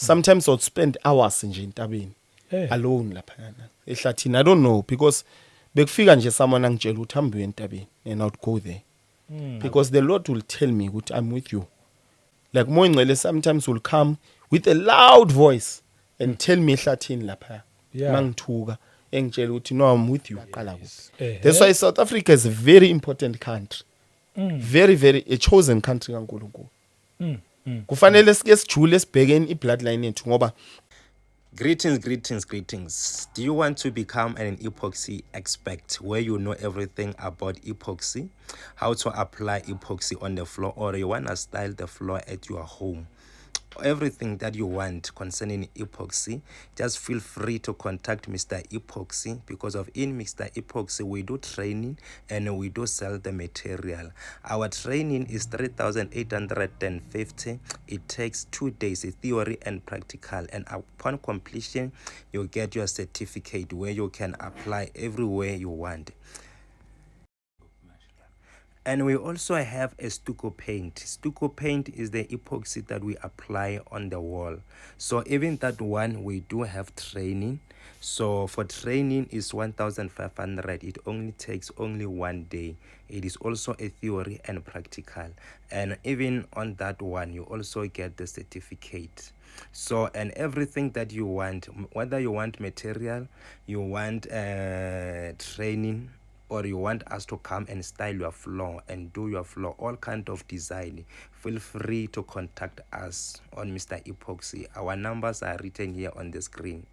sometimes I would spend hours nje entabeni alone lapha ehlathini. I don't know because bekufika nje someone angitshela ukuthi hamba uye entabeni and I would go there because the Lord will tell me ukuthi I'm with you. Like Moingcele sometimes will come with a loud voice and tell me ehlathini lapha mangithuka engitshela ukuthi no, I'm with you qala kuphi. That's why South Africa is a very important country. Very very a chosen country kaNkulunkulu. Kufanele sike sijule sibhekeni ibloodline yethu ngoba Greetings. Do you want to become an epoxy expert where you know everything about epoxy, how to apply epoxy on the floor, or you want to style the floor at your home? Everything that you want concerning epoxy, just feel free to contact Mr. Epoxy because in Mr. Epoxy we do training and we do sell the material. Our training is 3,850. It takes 2 days, theory and practical, and upon completion you get your certificate where you can apply everywhere you want. And we also have a stucco paint. Stucco paint is the epoxy that we apply on the wall. So even that one, we do have training. So for training is 1,500. It only takes 1 day. It is also a theory and practical. And even on that one, you also get the certificate. So, and everything that you want, whether you want material, you want training, or you want us to come and style your floor and do your floor, all kind of design, feel free to contact us on Mr. Epoxy. Our numbers are written here on the screen.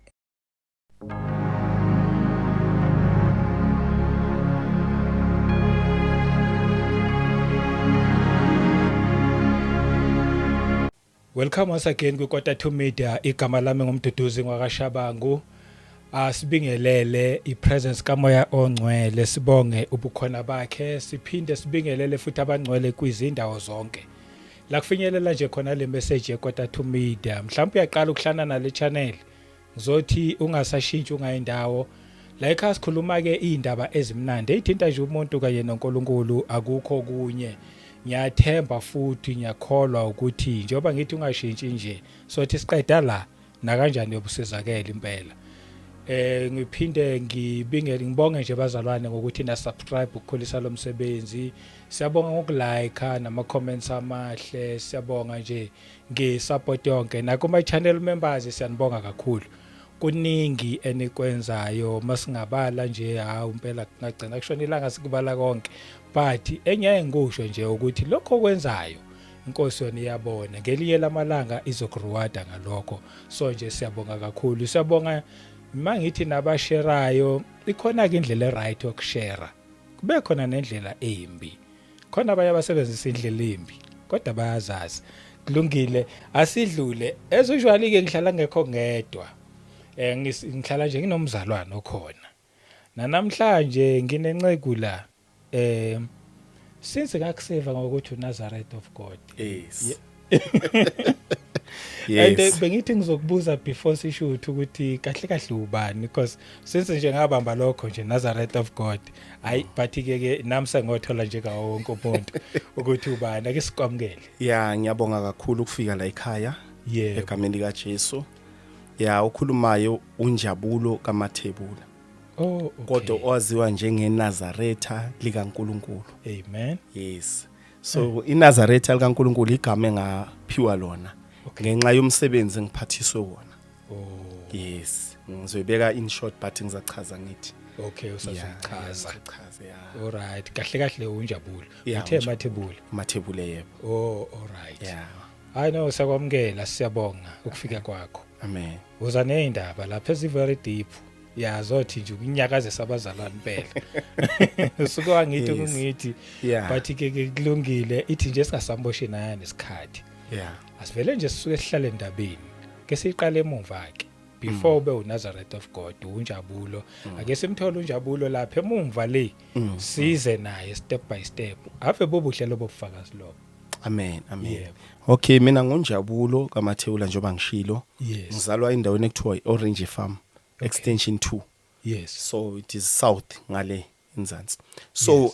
Welcome once again kwiKota2 Media. Igama lami ngumduduzi ngwakaShabangu. Sibingelele ipresence kaMoya oNgcwele, sibonge ubukhona bakhe, siphinde sibingelele futhi abangcwele kwizindawo zonke la kufinyelela nje khona le message yeKota2 Media. Mhlawumbe uyaqala ukuhlana nale channel ngizothi ungasashintshi ungayindawo la ekhaya sikhuluma ke indaba ezimnandi ezithinta nje umuntu kanye noNkulunkulu, akukho kunye. Ngiyathemba futhi ngiyakholwa ukuthi njengoba ngithi ungashintshi nje sothi siqeda la na kanjani yobusizakela impela. Ngiphinde ngibonge nje bazalwane ngokuthi na subscribe ukukhulisa lo msebenzi. Siyabonga ngokulike nama comments amahle, siyabonga nje ngesupport yonke na kuma channel members, siyanibonga kakhulu. Kuningi enikwenzayo masingabala nje impela ngagcina kushona ilanga sikubala konke, but engiye ngisho nje ukuthi lokho kwenzayo Inkosi yona iyabona ngelinye lamalanga izokureward ngalokho. So nje siyabonga kakhulu, siyabonga mangithi nabasherayo ikhona ke indlela eright yokushare, kube khona nendlela embi. Khona abanye abasebenzisa indlela embi kodwa bayazazi kulungile asidlule. As usually ke ngihlala ngekho ngedwa, ngihlala nje nginomzalwane okhona namhlanje nginencegu la. Since ngakuseva ngokuthi uNazareth of God. Yes. And bengithi ngizokubuza before sishoot ukuthi kahle ubani, because since nje ngabamba lokho nje Nazareth of God, hayi but ke namsa ngothola nje ka wonke umuntu ukuthi ubani ake sikwamukele. Ngiyabonga kakhulu ukufika la ekhaya egameni lika Jesu. Ukhulumayo uNjabulo kaMathebula. Okay. Kodwa owaziwa njengeNazaretha likaNkulunkulu. Amen. Yes. So iNazaretha likaNkulunkulu igama engaphiwa lona ngenxa yomsebenzi engiphathiswe wona. Yes. Ngizoyibeka in short but ngizachaza ngithi. Okay, usazochaza. Yeah. All right. Kahle uNjabulo. Uthe Mathebula yebo. All right. I know sakwamukela, siyabonga ukufika kwakho. Amen. Uza neindaba lapha very deep. Zothi nje ukunyakaze sabazalwane impela. Usuke wangithi kungithi but ke kulungile ithi nje singasamboshi naye nesikhathi. Asivele nje sisuke sihlale endabeni. Ke siqale emuva ke before ube uNazareth of God uNjabulo. Ake simthola uNjabulo lapha emuva le size naye step by step. Ave bobuhle lobufakazi lo. Amen. Okay, mina ngonjabulo kaMathebula njengoba ngishilo. Ngizalwa endaweni ekuthiwa Orange Farm. Extension 2. Yes. So it is south ngale inzansi. So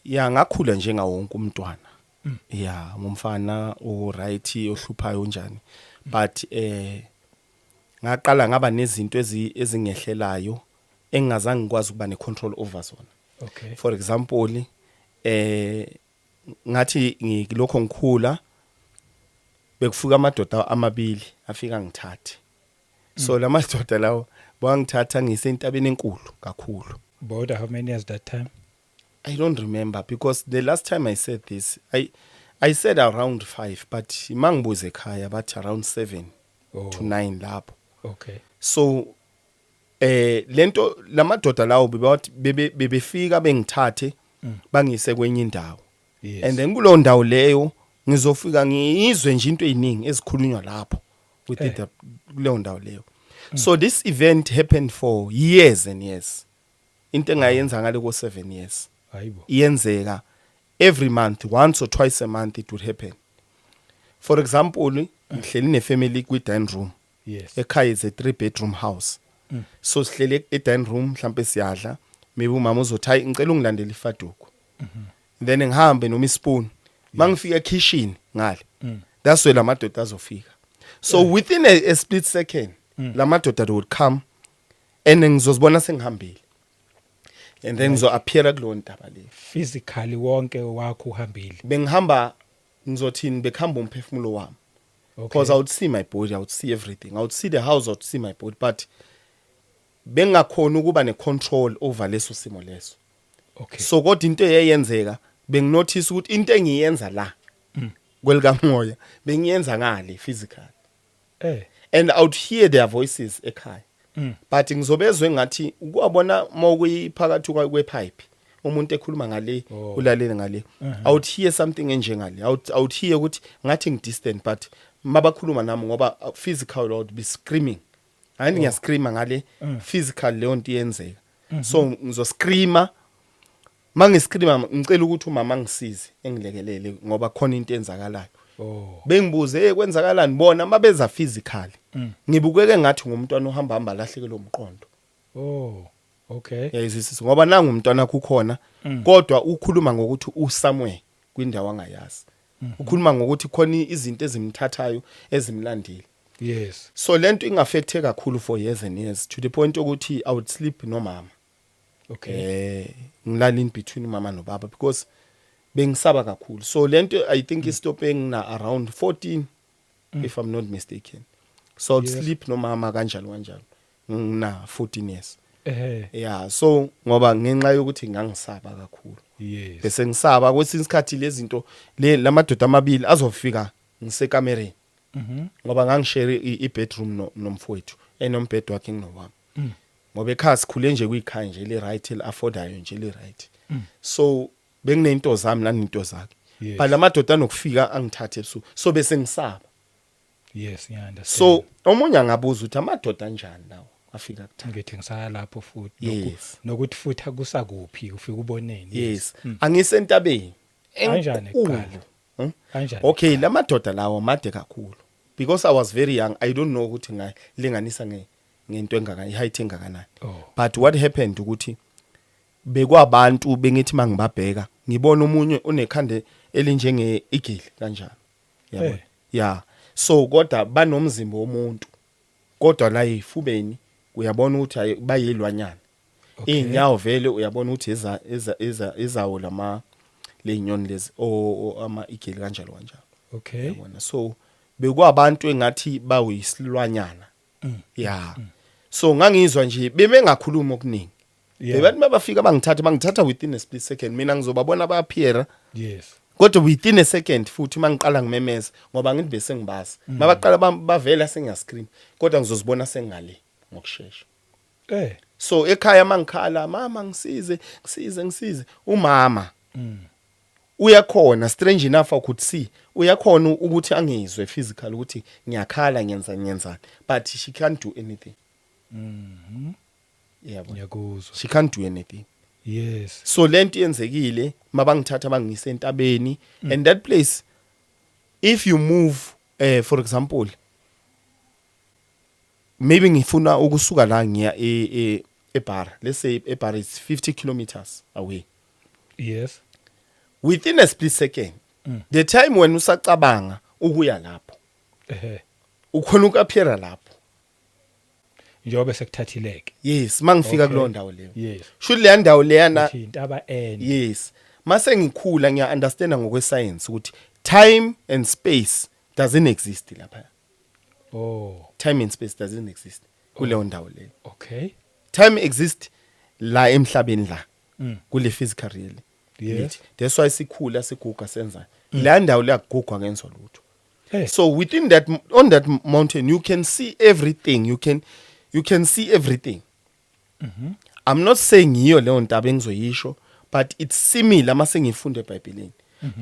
ngakhula njenga wonke umntwana. yeah umfana o right ohluphayo njani but ngaqala ngaba nezinto ezingehlelayo engazange ngikwazi ukuba necontrol over zona. Okay. For example ngathi ngilokho ngikhula bekufuka amadoda amabili afika ngithathe. So lamadoda lawo bangithatha ngisentabeni enkulu kakhulu. About how many years that time? I don't remember because the last time I said this I said around 5 but mangibuze ekhaya but around 7 to 9 lapho. Okay. So lento lamadoda lawo bebefika bengithathe bangise kwenye indawo. Yes. And then kulo ndawo leyo ngizofika ngizwe nje into eziningi ezikhulunywa lapho with kulo ndawo leyo. So this event happened for years and years. Into engayenza ngale ko 7 years. Hayibo. Iyenzeka every month, once or twice a month it would happen. For example, ngihleli nefamily kwi dining room. Yes. Ekhaya is a 3-bedroom house. So sihlele e dining room mhlambe siyadla, maybe umama uzothi hayi ngicela ungilandele ifaduko. Then ngihambe noma ispoon. Mangifika ekitchen ngale. That's where lamadoda azofika. So within a split second, lamadoda would come and ngizozibona sengihambile. And then ngizo appear kulo ndaba le. Physically wonke wakho uhambile. Bengihamba ngizothini bekhamba umphefumulo wami. Okay. Because I would see my body, I would see everything. I would see the house, I would see my body, but bengakhona ukuba necontrol over leso simo leso. Okay. So kodwa into eyenzeka benginotice ukuthi into engiyenza la kwelikamoya bengiyenza ngale physical. And I would hear their voices ekhaya. But ngizobezwe ngathi ukuwabona mawuyiphakathi kwepipe umuntu ekhuluma ngale ulalele ngale. I would hear something enjengale. I would hear ukuthi ngathi ngidistant but mabakhuluma nami ngoba physical I would be screaming. Hayi ngiyascreama ngale physical leyo nto iyenzeka. So ngizoscreama mangiscreama ngicela ukuthi umama ngisize engilekelele ngoba khona into enzakalayo. Bengibuze kwenzakalani bona mabeza physically. Ngibukeke ngathi ngumntwana ohamba lahlekelwe umqondo. Okay. Yayizisisa ngoba nanga umntwana kukhona kodwa ukhuluma ngokuthi uSomewhere kwindawo angayazi. Ukhuluma ngokuthi khona izinto ezimthathayo ezimlandile. Yes. So lento ingaffecte kakhulu for years and years to the point ukuthi I would sleep no mama. Okay. Ngilala in between mama no baba because bengisaba kakhulu. So lento I think is stopping na around 14 if I'm not mistaken. So I would sleep no mama kanjalo na 14 years. Yeah, so ngoba ngenxa yokuthi ngangisaba kakhulu. Yes. Bese ngisaba kwesinye isikhathi lezinto lamadoda amabili azofika ngisekamereni. Ngoba ngangishare i-bedroom nomfowethu enombhedo wakhe nginowami. Ngoba ekhaya sikhule nje kuyikhaya nje le right le affordayo nje le right. So benginento zami naninto zakhe. But lamadoda anokufika angithathe so bese ngisaba. Yes, yeah, understand. So omunye angabuza ukuthi amadoda anjani nawo afika kuthatha. Ngithi ngisaya lapho futhi Yes. nokuthi futhi akusakuphi ufika uboneni. Yes. Angisentabeni. Kanjani eqala? Kanjani? Okay, lamadoda lawo made kakhulu. Because I was very young, I don't know ukuthi ngalinganisa ngento engakani, height engakanani. But what happened ukuthi bekwabantu bengithi mangibabheka, ngibona umunye unekhande elinjenge igili kanjani. Yabo. Yeah. So kodwa banomzimba womuntu. Kodwa la ifubeni uyabona ukuthi bayilwanyana. Inyawo vele uyabona ukuthi ezawo lama lenyoni lezi ama igili kanjalo. Okay. Yabona. So bekwabantu engathi bawisilwanyana. Yeah. So ngangizwa nje bebengakhuluma okuningi. Bebathi mabafika bangithatha within a split second mina ngizobabona baappear. Yes. Kodwa within a second futhi mangiqala ngimemeza ngoba ngithi bese ngibaza. Mabaqala bavela sengiya-scream kodwa ngizozibona sengale ngokusheshsha. So ekhaya mangikhala mama ngisize umama. Uyakhona strange enough I could see uyakhona ukuthi angizwe physical ukuthi ngiyakhala ngiyenzani but she can't do anything. Yabo. Ngiyakuzwa. She can't do anything. Yes. So lento yenzekile mabangithatha bangise entabeni and that place if you move for example maybe ngifuna ukusuka la ngiya eBar, let's say eBar is 50 kilometers away. Yes. Within a split second The time when usacabanga ukuya lapho ukhona ukaphiera lapho njengoba sekuthathileke yes mangifika Okay. kulo ndawo leyo yes should le ndawo leyana intaba ende yes mase ngikhula ngiya understand ngokwe-science ukuthi time and space doesn't exist lapha oh time and space doesn't exist kuleyo ndawo leyo okay time exists la emhlabeni la kule physical reality Yes. that's why sikhula siguga senza la ndawo la kugugwa ngenzo lutho hey so within that on that mountain you can see everything you can see everything I'm not saying yiyo leyo ntaba engizoyisho but it's similar mase ngifunde eBhayibhelini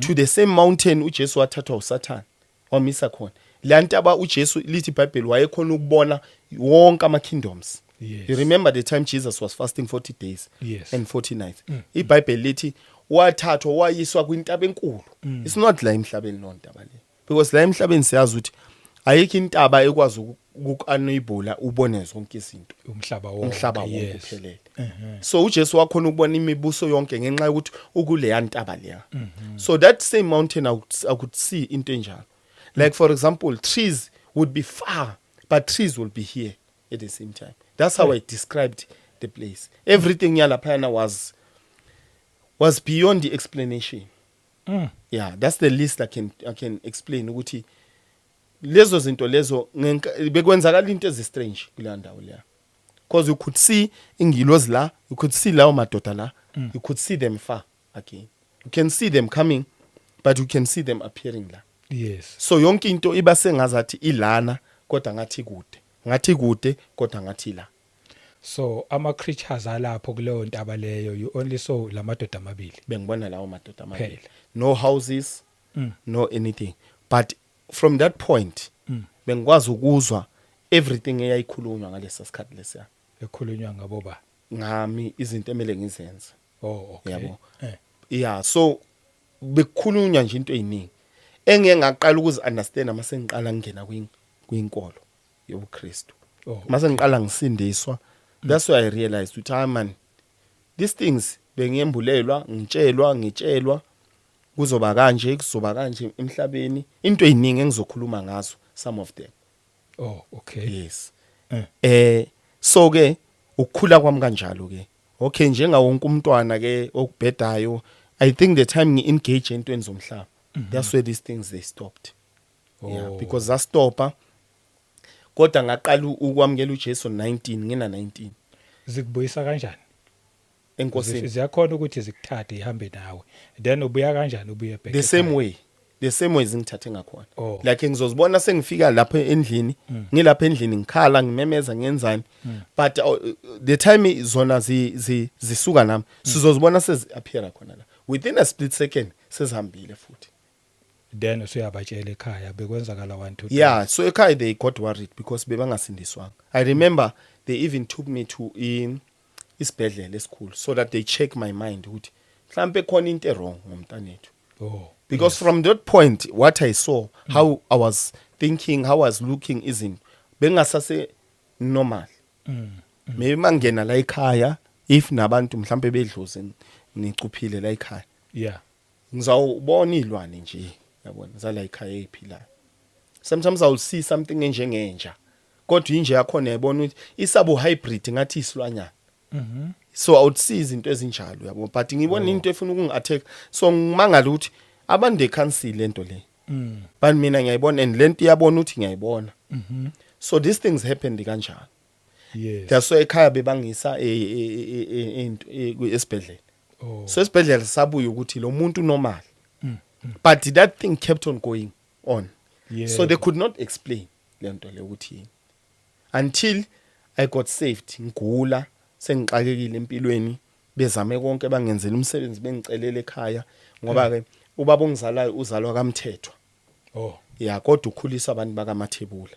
to the same mountain uJesu wathathwa uSathane wamisa khona la ntaba uJesu lithi iBhayibheli wayekhona ukubona wonke ama kingdoms. Yes. You remember the time Jesus was fasting 40 days Yes. and 40 nights. iBhayibheli lithi wathathwa wayiswa kwintaba enkulu. It's not la emhlabeni lontaba le. Because la emhlabeni siyazi ukuthi ayikho intaba ekwazi ukukanibula ubone zonke izinto. umhlaba wonke Umhlaba wonke yes uphelele. So uJesu wakhona ukubona imibuso yonke ngenxa yokuthi ukuleya ntaba leya. So that same mountain I could see into enjalo. Like for example, trees would be far, but trees will be here at the same time. That's how I described the place. Everything yalaphana was beyond the explanation. Yeah, that's the least I can explain ukuthi lezo zinto lezo bekwenzakala into ezi strange kule ndawo leya. Because you could see ingilozi la, you could see lawo madoda la, you could see them far again. You can see them coming, but you can see them appearing la. yes So yonke into iba sengazathi ilana kodwa ngathi kude. Ngathi kude kodwa ngathi la. so ama creatures alapho kuleyo ntaba leyo you only saw lamadoda amabili Bengibona lawo madoda amabili. Phela. No houses, no anything. But from that point, bengikwazi ukuzwa everything eyayikhulunywa ngalesa sikhathi lesiya. ekhulunywa ngabo ba Ngami izinto emele ngizenze. oh okay Yabo. Yeah, so bekukhulunywa nje into eziningi. Engeke ngaqala ukuzi understand mase ngiqala ngena kwinkolo yobuKristu. oh Mase ngiqala ngisindiswa. That's why I realized ukuthi man these things bengiyembulelwa ngitshelwa kuzoba kanje kuzoba kanje emhlabeni into eziningi engizokhuluma ngazo some of them. oh okay Yes. So ke ukukhula kwami kanjalo ke. Okay njenga wonke umntwana ke okubhedayo I think the time ngi-engage entweni zomhlaba that's where these things they stopped. Yeah, because zastopa kodwa ngaqala ukwamukela uJesu 19 ngina 19 zikubuyisa kanjani enkosini. ziyakhona ukuthi zikuthathe ihambe nawe then ubuya kanjani ubuye back The same way zingithathe ngakhona. Oh. Like ngizozibona sengifika lapha endlini ngilapha endlini ngikhala ngimemeza ngenzani but the time zona zisuka nami sizozibona sezi appear khona la within a split second sezihambile futhi. then usuyabatshela ekhaya bekwenzakala 1 2 3 Yeah, so ekhaya they got worried because bebangasindiswanga. I remember they even took me to isibhedlela esikhulu so that they check my mind ukuthi mhlambe khona into wrong ngomntanethu. oh Because from that point what I saw how I was thinking how I was looking isn't bengasase normal. Maybe mangena la ekhaya if nabantu mhlambe bedloze nicuphile la ekhaya yeah ngizawubona ilwane nje yabona zala ekhaya ephilayo. Sometimes I'll see something enjengenja kodwa inje yakhona yabona ukuthi isabo hybrid ngathi isilwanyana. So I would see izinto ezinjalo yabo but ngibona into efuna ukungi-attack so ngimangala ukuthi abantu they can't see lento le. But mina ngiyayibona and lento iyabona ukuthi ngiyayibona. So these things happened kanjalo. yes That's why ekhaya bebangisa esibhedlela. oh So esibhedlela sabuya ukuthi lo muntu normal. But that thing kept on going on. yeah So they could not explain lento le ukuthi yini. Until I got saved ngigula sengixakekile empilweni bezame konke bangenzela umsebenzi bengicelele ekhaya ngoba ke ubaba ongizalayo uzalwa kaMthethwa. oh Yeah, kodwa ukhulisa abantu bakaMathebula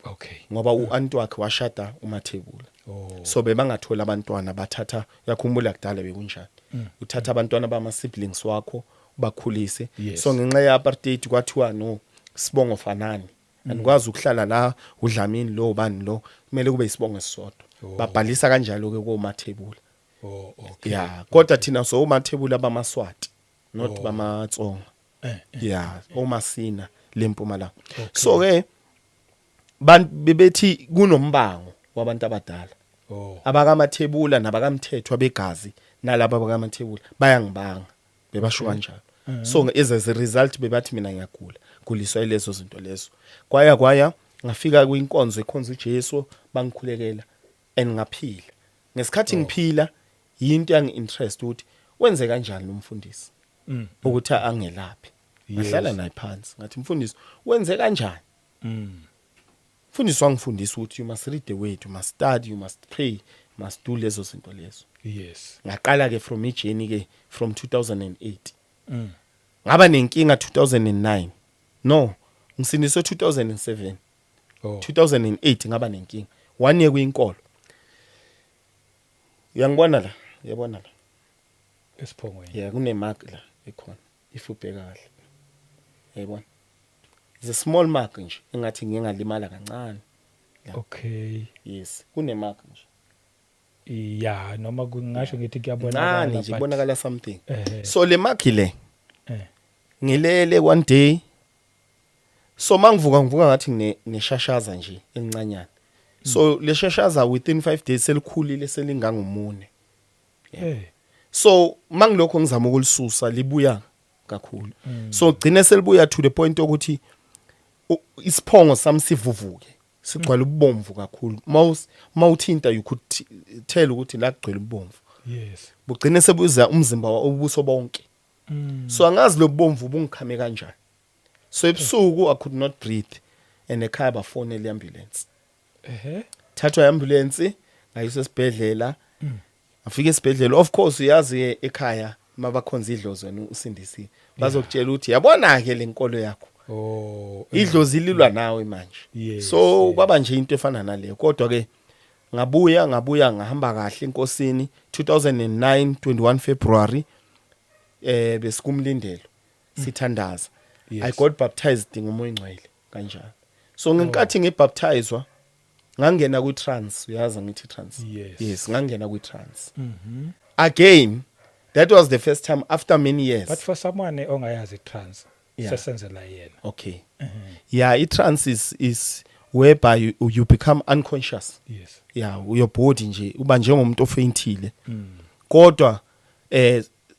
okay ngoba uanti wakhe washada uMathebula. oh So bebangathola abantwana bathatha yakhumbula kudala bekunjani. Uthatha abantwana bama siblings wakho bakhulise. Yes. So ngenxa ye apartheid kwathiwa no sibongo fanani. Andikwazi ukuhlala la uDlamini lo bani lo kumele kube isibongo esisodwa. Babhalisa kanjalo ke koMathebula. oh okay Yeah, kodwa thina so uMathebula bamaSwati not bamaTsonga. yeah omasina leMpumalanga Okay. so ke bebethi kunombango wabantu abadala Oh. abakamathebula nabakamthethwa begazi nalabo abakamathebula bayangibanga bebasho kanjalo so as a result bebathi mina ngiyagula guliswa ilezo zinto lezo kwaya ngafika kwinkonzo ekhonza uJesu bangikhulekela and ngaphila ngesikhathi ngiphila yinto yangi-interest ukuthi wenze kanjani lo mfundisi ukuthi angelaphi ngahlala naye phansi ngathi mfundisi wenze kanjani mfundisi wangifundisa ukuthi you must read the word, you must study, you must pray, you must do lezo zinto lezo. Yes. Ngaqala ke from ijourney ke from 2008. Ngaba nenkinga 2009. No, ngisindiswe 2007. Oh. 2008 ngaba nenkinga. 1 year kwinkolo. Uyangibona la? Uyabona la? Esiphongweni. Yeah, kune mark la ekhona. If ubheka kahle. Uyabona? It's a small mark nje engathi ngingalimala kancane. Okay. Yes, kune mark nje. Yeah, noma kungasho ngithi kuyabonakala Nani nje kubonakala something. Eh. So le mark le Eh. ngilele one day. So mangivuka ngathi neshashaza nje encanyana. So le shashaza within 5 days selikhulile selingangumune. Eh. So mangilokho ngizama ukulisusa libuya kakhulu. So gcine selibuya to the point ukuthi isiphongo sami sivuvuke. Sigcwala ubomvu kakhulu. Mawuthinta you could tell ukuthi la kugcwele ubomvu. Yes. Bugcine sebuza umzimba obuso bonke. So angazi lo bomvu bungikhame kanjani. So ebusuku I could not breathe and ekhaya bafone le ambulance. Thathwa ambulance ngayisa esibhedlela. Afike esibhedlela of course uyazi ekhaya mabakhonza idlozi wena usindisi. Bazokutshela ukuthi yabona ke lenkolo yakho. Oh. Idlozi lilwa nawe manje. Yes, So kwaba nje into efana naleyo kodwa ke ngabuya ngahamba kahle enkosini 2009 21 February besikumlindelo sithandaza. Yes. I got baptized ngomoya ngcwele kanjalo. So ngenkathi ngibaptizwa ngangena ku trance uyazi ngithi trance. Yes ngangena ku trance. Again that was the first time after many years. But for someone ongayazi trance Yeah. sesenzela yena. Okay. Yeah, trance is whereby you become unconscious. Yes. Yeah, your body nje uba njengomuntu ofeyintile. Kodwa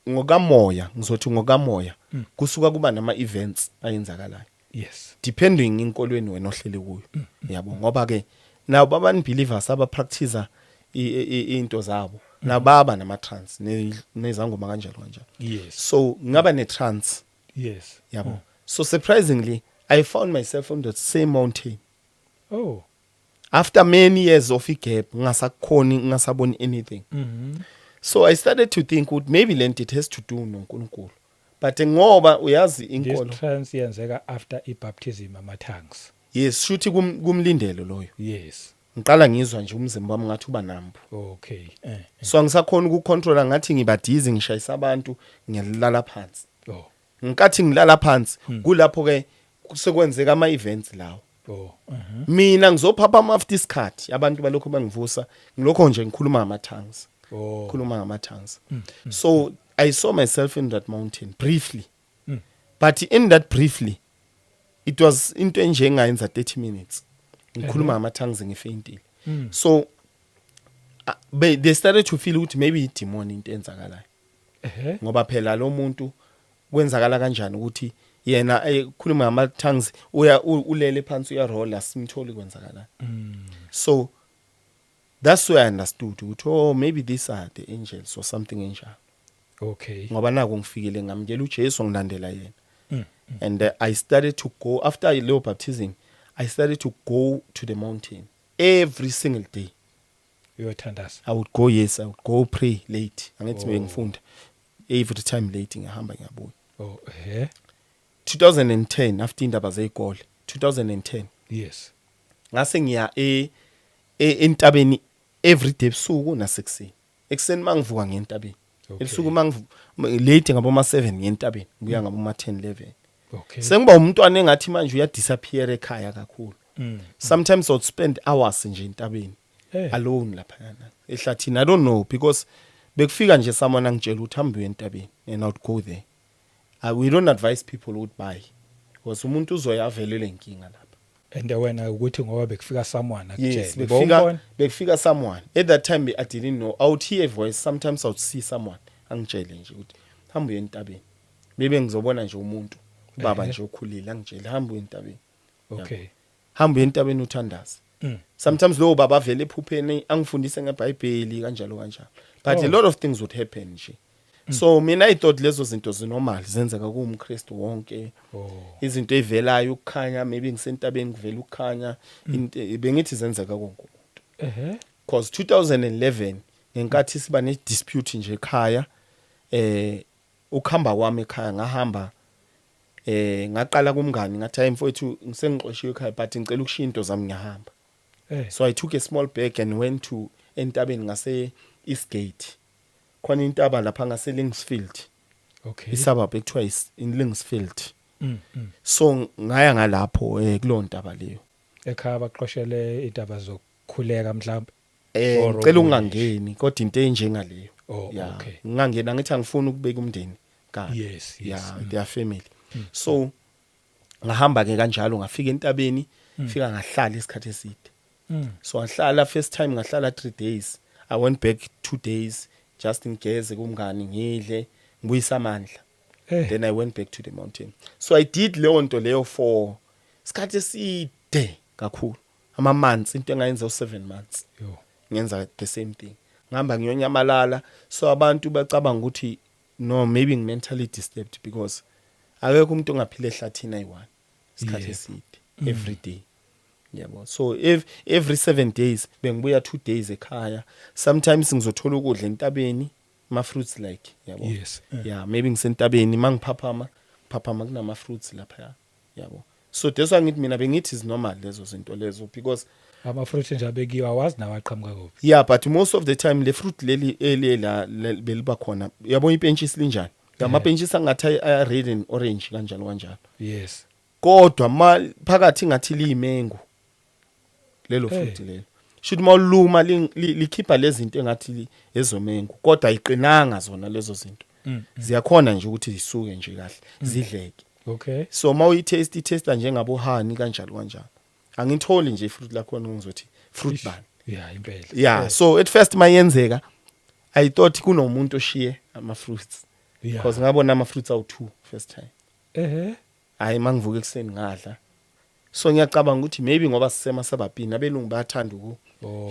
ngokamoya ngizothi ngokamoya kusuka kuba nama events ayenzakalayo. Yes. Depending inkolweni wena ohlele kuyo. Yabo ngoba ke nabo abantu believers aba practice into zabo. Nababa nama trance nezangoma kanjalo. Yes. So ngaba ne trance. Yes. Yabo. So surprisingly I found myself on the same mountain. Oh. After many years of a gap ngasaboni anything. So I started to think would maybe lent it has to do noNkulunkulu. But ngoba uyazi This inkolo. trance yenzeka after ibaptism ama-tongues. Yes, shuthi kumlindelo loyo. Yes. Ngiqala ngizwa nje umzimba wami ngathi uba nambu. Okay. So angisakhona ukucontrola ngathi ngibadizi ngishayisa abantu ngiyalala phansi. Oh. Ngikathi ngilala phansi kulapho ke sekwenzeka ama events lawo. Oh. Mina ngizophapha after isikhathi abantu balokho bangivusa ngilokho nje ngikhuluma ngama-tongues. Oh. Ngikhuluma ngama-tongues. So I saw myself in that mountain briefly. But in that briefly it was into enje engayenza 30 minutes. Ngikhuluma ngama-tongues ngifeyintile. So they started to feel ukuthi maybe idemon into enzakalayo. Ngoba phela lo muntu kwenzakala kanjani ukuthi yena ekhuluma ngama-tongues ulele phansi uyarolla simtholi kwenzakala. So that's where I understood ukuthi oh maybe these are the angels or something enjalo. Okay. Ngoba naku ngifikile ngamukela uJesu ngilandela yena. And I started to go after the baptism. I started to go to the mountain every single day. Uyothandaza. I would go, yes, I would go pray late. Angithi ngifunda every time late ngihamba ngiyabuya. Oh, 2010 after indaba zezikole 2010 yes. ngase ngiya entabeni every day ebusuku nasekuseni. Ekseni mangivuka ngentabeni. Okay. Ebusuku late ngaboma 7 ngentabeni ngibuya ngaboma 10 11. Okay. Sengiba umntwana engathi manje uya disappear ekhaya kakhulu. Sometimes I would spend hours nje entabeni alone lapha yana. Ehlathini I don't know because bekufika nje someone angitshela ukuthi hambe entabeni and I would go there. We don't advise people would buy because umuntu uzoyavelele inkinga lapha. And wena ukuthi ngoba bekufika someone Yes, akutshela bekufika someone. At that time I didn't know. I would hear a voice, sometimes I would see someone angitshele nje ukuthi hamba entabeni. Maybe ngizobona nje umuntu baba nje okhulile angitshele hamba entabeni. okay Hamba entabeni uthandaze. Sometimes lo baba vele ephupheni angifundise ngeBhayibheli kanjalo kanjalo. But a lot of things would happen nje. So mina I thought lezo zinto zinormal zenzeka kuMkristu wonke. Izinto evelayo ukukhanya maybe ngisentabeni kuvela ukukhanya bengithi zenzeka konke umuntu. Because 2011 ngenkathi siba ne dispute nje ekhaya ukuhamba kwami ekhaya ngahamba ngaqala kumngani ngathi hayi mfowethu ngisengixoshiwe ekhaya but ngicela ukushiya into zami ngiyahamba. So I took a small bag and went to entabeni ngase Eastgate. Khona intaba lapha ngase Linksfield. okay Isababa ekuthiwa in Linksfield. So ngaya ngalapho kulo ntaba leyo. ekhaya baqoshele indaba zokukhuleka mhlawumbe Ngicela ungangeni kodwa into enjengaleyo. Yeah, okay. Ngangena ngithi angifuni ukubeka umndeni kabi. Yes. Yeah, their family. So ngahamba ke kanjalo ngafika entabeni, fika ngahlala isikhathi eside. So ngahlala first time ngahlala 3 days. I went back 2 days just in case kumngani ngidle ngibuyisa amandla. Then I went back to the mountain. So I did leyo nto leyo for isikhathi eside kakhulu. Ama months into engayenza u7 months. Yo. Ngenza the same thing. Ngihamba ngiyonyamalala so abantu bacabanga ukuthi no maybe ngi mentally disturbed because akekho umuntu ongaphila ehlathini ayi1 isikhathi eside every day. Yabo. So every 7 days bengibuya 2 days ekhaya. Sometimes ngizothola ukudla entabeni ma fruits like yabo. Yes. Yeah, maybe ngisentabeni mangiphaphama kunama fruits lapha yabo. So that's why ngithi mina bengithi is normal lezo zinto lezo because ama fruit nje abekiwa awazi nawe aqhamuka kuphi. yeah, but most of the time le fruit leli elela beliba khona yabo ipentshi silinjani amapentshi sangathi red and orange kanjalo. Yes. Kodwa phakathi ngathi liyimengu lelo fruit lelo should mawuluma likhipha lezi zinto engathi ezomengu kodwa ayiqinanga zona lezo zinto ziyakhona nje ukuthi zisuke nje kahle zidleke. Okay. So taste njengabo honey kanjalo. Angitholi nje fruit lakho ngizothi fruit ban. Yeah, impela. Yeah, so at first mayenzeka I thought kunomuntu oshiye ama fruits because ngabona ama fruits awu2 first time. Hayi mangivuka ekseni ngadla. So ngiyacabanga ukuthi maybe ngoba sisema sabapini abelungu bayathanda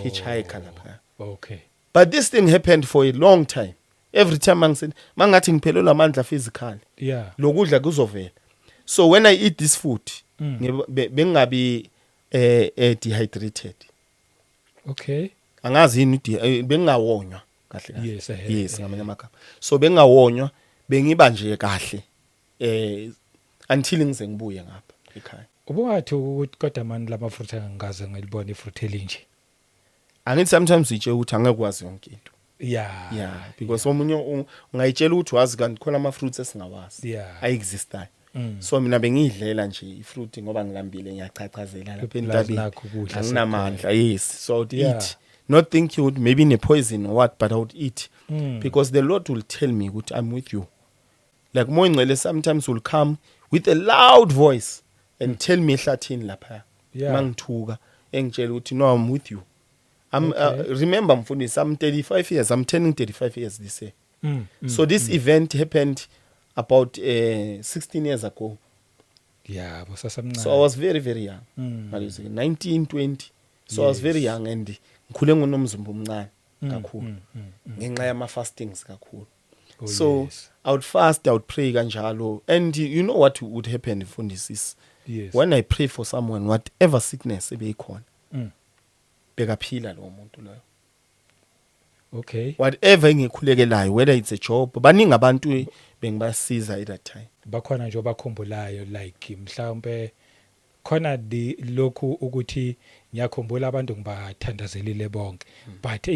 hitchhike lapha. Okay. But this thing happened for a long time. Every time mangathi ngiphelelwa amandla physically. Yeah. Lokudla kuzovela. So when I eat this food bengabi dehydrated. Okay. Angazi yini bengawonywa kahle. Yes, ngamanye amagama. So bengawonywa bengiba nje kahle until ngize ngibuye ngapha ekhaya. Ubuwathi ukuthi kodwa manje lama fruit angaze ngilibona ifruit elinje. Angithi sometimes uitshe ukuthi angekwazi yonke into. Yeah, because omunye ungayitshela ukuthi wazi kanti khona ama fruits esingawazi. Ayexist. So mina bengidlela nje ifruit ngoba ngilambile ngiyachachazela lapha entabeni. Anginamandla. Yes, so I would eat. Not think you would maybe in a poison or what, but I would eat because the Lord will tell me ukuthi I'm with you. Like Moingcele sometimes will come with a loud voice and tell me ehlathini lapha. Mangithuka engitshela ukuthi no, I'm with you. Remember mfundisi, I'm 35 years. I'm turning 35 years this year. So this event happened about 16 years ago. Yeah, bosasamncane. So I was very very young. 19, 20. So I was very young and ngikhule ngonomzimba omncane kakhulu. Ngenxa yama fastings kakhulu. So I would fast, I would pray kanjalo. And you know what would happen mfundisi? Yes. When I pray for someone, whatever sickness ebeyikhona, bekaphila lo muntu loyo. Okay. Whatever ngikhulekelayo, whether it's a job, baningi abantu bengibasiza at that time. Bakhona nje obakhumbulayo like mhlawumbe khona lokhu ukuthi ngiyakhumbula abantu ngibathandazelile bonke but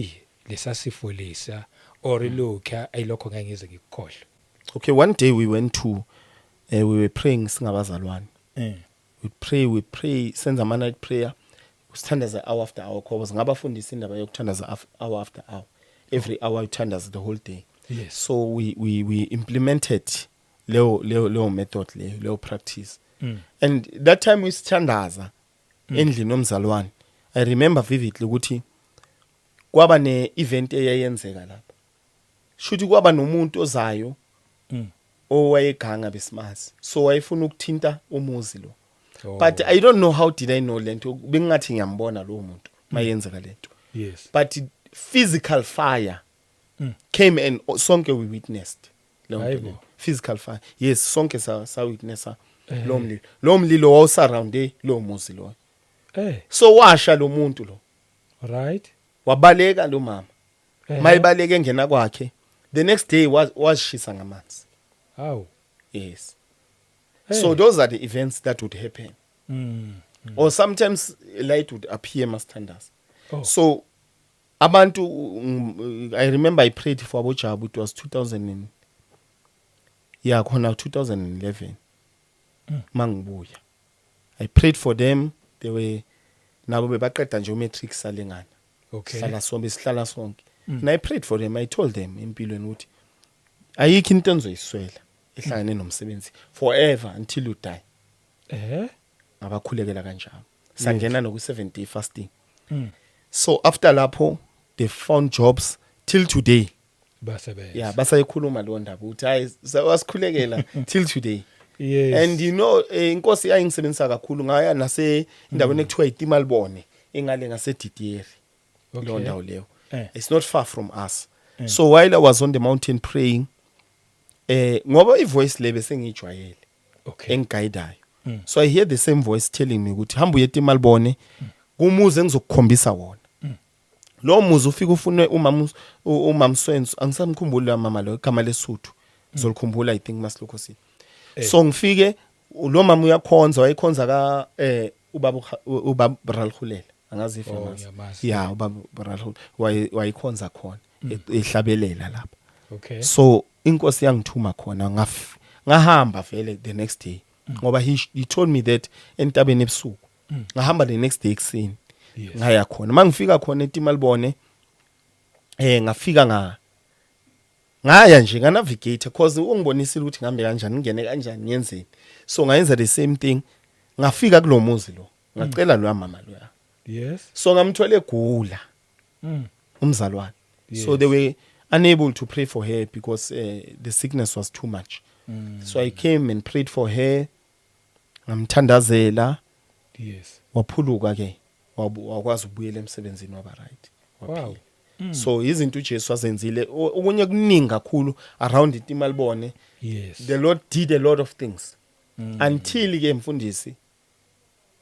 lesasifo lesa or lokho ayilokho ngeke ngize ngikukhohle. Okay, one day we went to we were praying singabazalwane. We pray senza ama night prayer. Usithandaza hour after hour because ngabafundisa indaba yokuthandaza hour after hour. Every hour uthandaza the whole day. Yes. So we implemented leo method leo practice. And that time we sithandaza endlini nomzalwane. I remember vividly ukuthi kwaba ne event eyayenzeka lapha. Shuthi kwaba nomuntu ozayo owayeganga besimazi. So wayefuna ukuthinta umuzi lo. But I don't know how did I know lento. Bengathi ngiyambona lo muntu mayenzeka lento. Yes. But physical fire came and sonke we witnessed. Hayibo. Physical fire. Yes, sonke sa witnessa lo mlilo. Lo mlilo wawusurrounde lo muzi lo. So washa lo muntu lo. Right. Wabaleka lo mama. Mayibaleke ngena kwakhe. The next day was shisa ngamanzi. How? Yes. So those are the events that would happen. Or sometimes light would appear mastanders. So abantu I remember I prayed for Abojabu. It was 2011 mangibuya. I prayed for them. They were nabo bebaqeda nje matric salengana. Okay. Sihlala sonke. And I prayed for them. I told them empilweni ukuthi ayikho into enzoyiswela ehlangene nomsebenzi forever until you die. Abakhulekela kanjalo. Sangena no ku 7 day fasting. So after lapho they found jobs till today. Basebenza. Yeah, basayikhuluma lo ndaba uthi hayi wasikhulekela till today. Yes. And you know inkosi ayingisebenzisa kakhulu ngaya nase indaweni ekuthiwa iTimalbone engale ngase Didieri. Lo ndawo leyo. It's not far from us. So while I was on the mountain praying ngoba ivoice lebe sengijwayele. Okay. Engigayidayo. So I hear the same voice telling me ukuthi hamba uye eTimalbone kumuze ngizokukhombisa wona. Lo muzi ufika ufune umamswenzo angisamkhumbula mama lo igama lesuthu ngizolikhumbula I think masilokhosi. So ngifike lo mama uyakhonza wayikhonza ka ubaba Bralhulela angazi if yamazi. Yeah, ubaba Bralhulela wayikhonza khona ehlabelela lapha. Okay. So inkosi yangithuma khona ngahamba vele the next day ngoba he told me that entabeni ebusuku ngahamba the next day ekseni ngaya khona mangifika khona eTimalbone ngafika ngaya nje nga navigate because ungibonisile ukuthi ngihambe kanjani ngene kanjani ngiyenzeni. So ngayenza the same thing ngafika kulomuzi lo ngacela lo mama lo. Yes. So ngamthwele egula umzalwane. So they were unable to pray for her because the sickness was too much. So I came and prayed for her. Ngamthandazela. Yes. Waphuluka ke wakwazi ukubuyela emsebenzini waba right. Wow. So izinto uJesu azenzile okunye kuningi kakhulu around iTimalbone. Yes. The Lord did a lot of things. Until ke mfundisi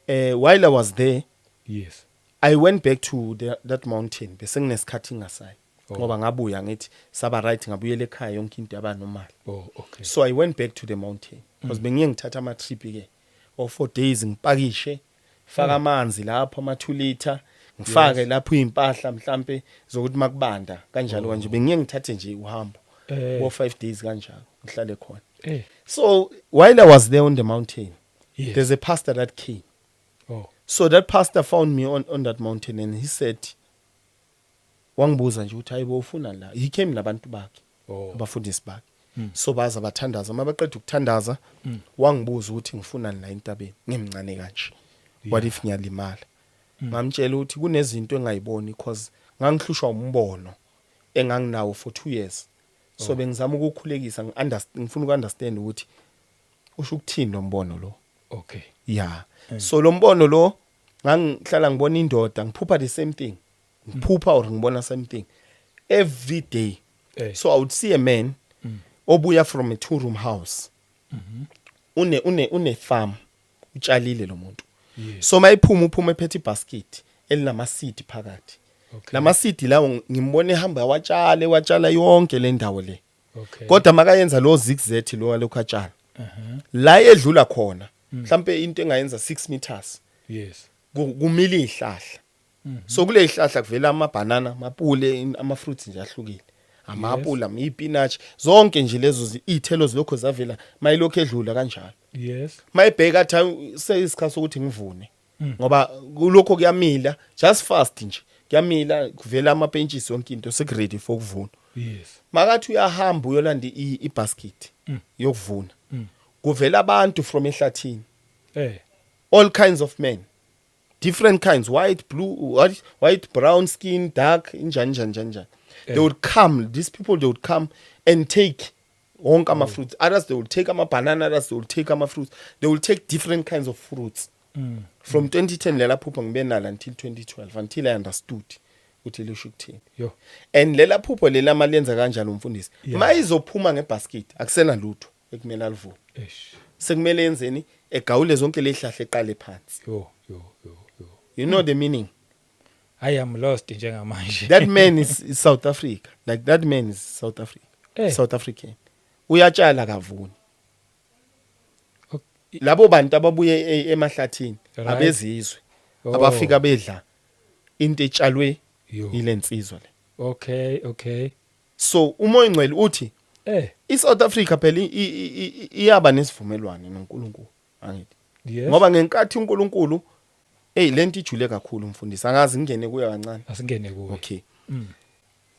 while I was there, yes, I went back to that mountain bese nginesikhathi ngasay. Ngoba ngabuya ngithi saba right ngabuyela ekhaya yonke into yaba normal. Okay. So I went back to the mountain because bengiye ngithatha ama trip ke of 4 days ngipakishe faka amanzi lapho ama 2 liter ngifake lapho impahla mhlambe zokuthi makubanda kanjalo kanje bengiye ngithathe nje uhambo for 5 days kanjalo ngihlale khona. So while I was there on the mountain, there's a pastor that came. So that pastor found me on that mountain and he said wangibuza nje uthi hayibo ufuna la. He came nabantu bakhe abafundisi bakhe. So baza bathandaza mabaqeda ukuthandaza wangibuza ukuthi ngifuna la entabeni ngimncane kanje. What if ngiyalimala? Ngamtshela ukuthi kunezinto engayiboni because ngangihlushwa umbono enganginawo for 2 years. So bengizama ukukhulekisa ngifuna ukunderstand ukuthi usho ukuthini lo mbono lo. Okay. Yeah. So lo mbono lo ngangihlala ngibona indoda ngiphupha the same thing. Ngiphupha or ngibona same thing every day. So I would see a man obuya from a 2-room house. Une farm utshalile lo muntu. So uphuma ephethe ibasket elinama seed phakathi. Lama seed lawo ngimbone ehamba watshala yonke le ndawo le. Kodwa makayenza lo zigzag lo lokhatshala. La edlula khona mhlambe into engayenza 6 meters. Yes. Kumile ihlahla. So kule ihlahla kuvela ama banana, amapule, ama fruits nje ahlukile. Amapula, ipinach, zonke nje lezo izithelo zilokho zavela mayilokho edlula kanjalo. Yes. Mayibheka athi seyisikhathi ukuthi ngivune. Ngoba kulokho kuyamila just fast nje. Kuyamila kuvela ama benches yonke into sekuready for ukuvuna. Yes. Makathi uyahamba uyolanda ibasket. yokuvuna kuvela abantu from ehlathini Eh. all kinds of men different kinds white blue white brown skin dark njani they would come these people they would come and take wonke ama fruits others they would take ama banana others they would take ama fruits they will take different kinds of fruits from 2010 lela phupha ngibe nalo until 2012 until I understood ukuthi lisho ukuthini Yo. and lela phupho lela malenza kanjalo umfundisi Yeah. mayizophuma ngebasket akusena lutho ekumele alivule Eish. sekumele yenzeni egawule zonke lehlahle eqale phansi Yo. you know the meaning I am lost njengamanje. that man is South Africa like that man is South Africa South African uyatshala kavuni labo bantu ababuye emahlathini Right. abezizwe Oh. abafika bedla into etshalwe Yo. ilensizwa le Okay. so umoya ngcwele uthi iSouth Africa phela iyaba nesivumelwano noNkulunkulu angithi Yes. ngoba ngenkathi uNkulunkulu lento ijule kakhulu umfundisi angazi ngene kuya kancane asingene kuwe. okay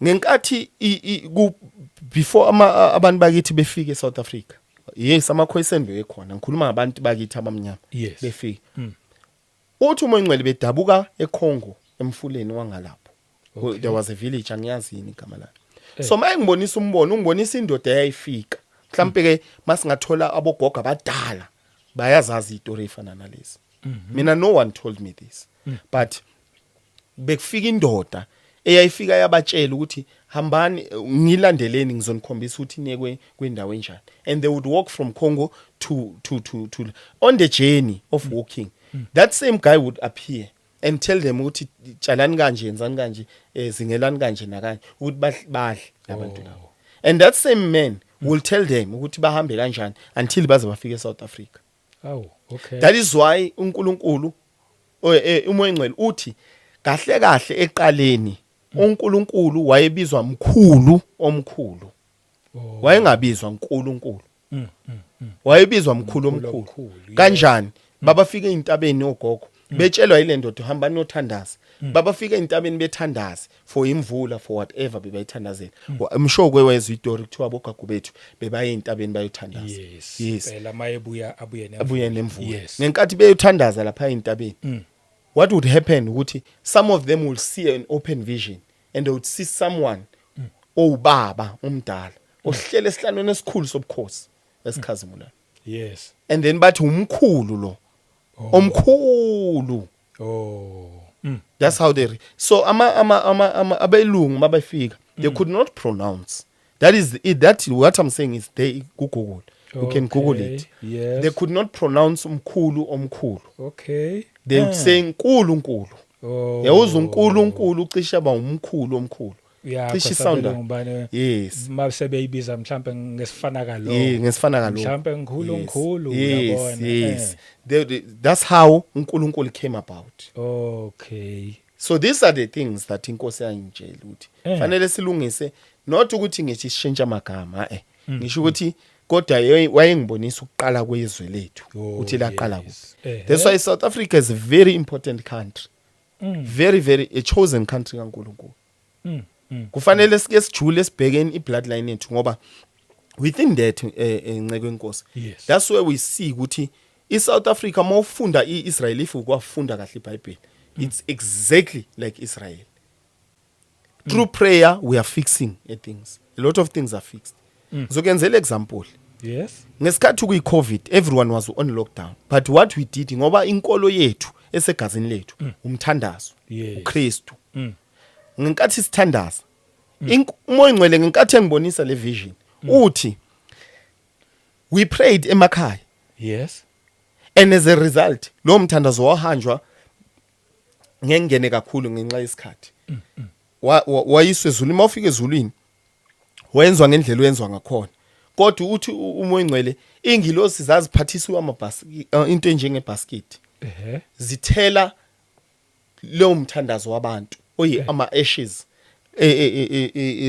ngenkathi before abantu bakithi befike eSouth Africa yes amakhweseni bekhona ngikhuluma ngabantu bakithi abamnyama Yes. befike uthi umoya ngcwele bedabuka eCongo emfuleni wangalapho Okay. there was a village angiyazi yini igama layo so maye ngibonisa umbono ungibonisa indoda eyayifika mhlambe ke masingathola abogogo abadala bayazazi istory efana nalezi mina no one told me this but bekufika indoda eyayifika yabatshela ukuthi hambani ngilandeleni ngizonikhombisa ukuthi niye kwendawo enjani and they would walk from Congo to on the journey of walking that same guy would appear and tell them ukuthi tshalani kanje yenzani kanje zingelani kanje nakanje ukuthi badle abantu labo and that same man will tell them ukuthi bahambe kanjani until baze bafike eSouth Africa. Oh, okay. That is why uNkulunkulu umoya ngcwele uthi kahle kahle eqaleni uNkulunkulu wayebizwa mkhulu omkhulu. Wayengabizwa uNkulunkulu. Wayebizwa mkhulu omkhulu. Kanjani? Babafika eintabeni ogogo betshelwa ile ndodo hamba nothandaza. Babafika eintabeni bethandaza for imvula for whatever bebayithandazela. Umsho kwewezwe istory kuthiwa bogagu bethu bebaye eintabeni bayothandaza. Yes. Phela mayebuya abuye nemvula. Yes. Ngenkathi beyothandaza lapha eintabeni. What would happen ukuthi some of them will see an open vision and they would see someone obaba umdala ohlele esihlanweni esikhulu sobukhosi esikhazimula. Yes. And then bathi umkhulu lo. Omkhulu. Oh. That's how they so abelungu mabafika they could not pronounce. That is it, that what I'm saying is they Google. You can Google it. Yes. They could not pronounce omkhulu. Okay. They would say nkulu. Oh. Yawuza uNkulunkulu cishe ba umkhulu omkhulu. Yeah, Cishe sound. Yes. Masebeyibiza mhlambe ngesifana kalo. Yeah, ngesifana kalo. Mhlambe nkhulu uyabona. Yes. That's how uNkulunkulu came about. Okay. So these are the things that inkosi yangitshela ukuthi fanele silungise not ukuthi ngithi sishintshe amagama ngisho ukuthi kodwa wayengibonisa ukuqala kwezwe lethu uthi laqala kuphi. That's why South Africa is a very important country. Very a chosen country kaNkulunkulu. Kufanele sike sijule sibhekeni ibloodline yethu ngoba within that enceke inkosi. That's where we see ukuthi iSouth Africa mawufunda iIsrael if ukwafunda kahle iBhayibheli it's exactly like Israel. Through prayer we are fixing things. A lot of things are fixed. Zokenzela example. Yes. Ngesikhathi kuyiCovid everyone was on lockdown but what we did ngoba inkolo yethu esegazini lethu umthandazo uKristu. Ngenkathi sithandaza umoya ngcwele ngenkathi engibonisa le vision uthi we prayed emakhaya. Yes. And as a result lo mthandazo wahanjwa ngengene kakhulu ngenxa yesikhathi. Wayiswe ezulwini mawufika ezulwini wenzwa ngendlela oyenziwa ngakhona. Kodwa uthi umoya ngcwele ingilosi zaziphathiswa amabhasi into enjenge basket. Zithela lo mthandazo wabantu oyi ama ashes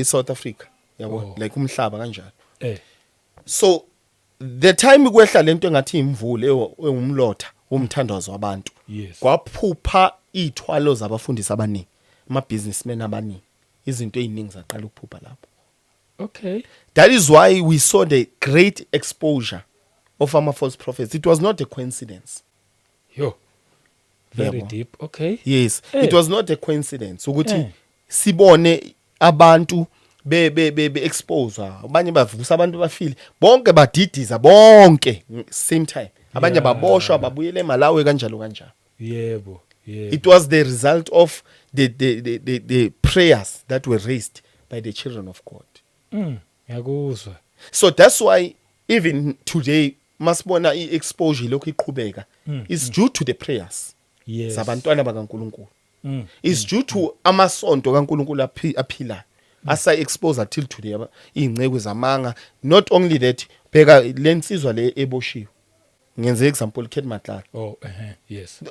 South Africa yabo like umhlaba kanjalo. So the time kwehla lento engathi imvule engumlotha umthandazo wabantu kwaphupha ithwalo zabafundisi abaningi ama businessmen abaningi izinto eziningi zaqala ukuphupha lapho Okay. That is why we saw the great exposure of our false prophets. It was not a coincidence. Yo. Very Yebo. deep. Okay. Yes, it was not a coincidence ukuthi sibone abantu be expose abanye bavusa abantu bafile bonke badidiza bonke same time abanye baboshwa babuyele eMalawi kanjalo. Yebo. It was the result of the prayers that were raised by the children of God. Ngiyakuzwa. So that's why even today masibona i-exposure lokhu iqhubeka is due to the prayers Yes. zabantwana bakaNkulunkulu. Is due to amasonto kaNkulunkulu aphilayo asa expose until today ingceke zamanga. Not only that, bheka lensizwa le eboshiwe. Ngenze example Kid Matlala. Oh, yes.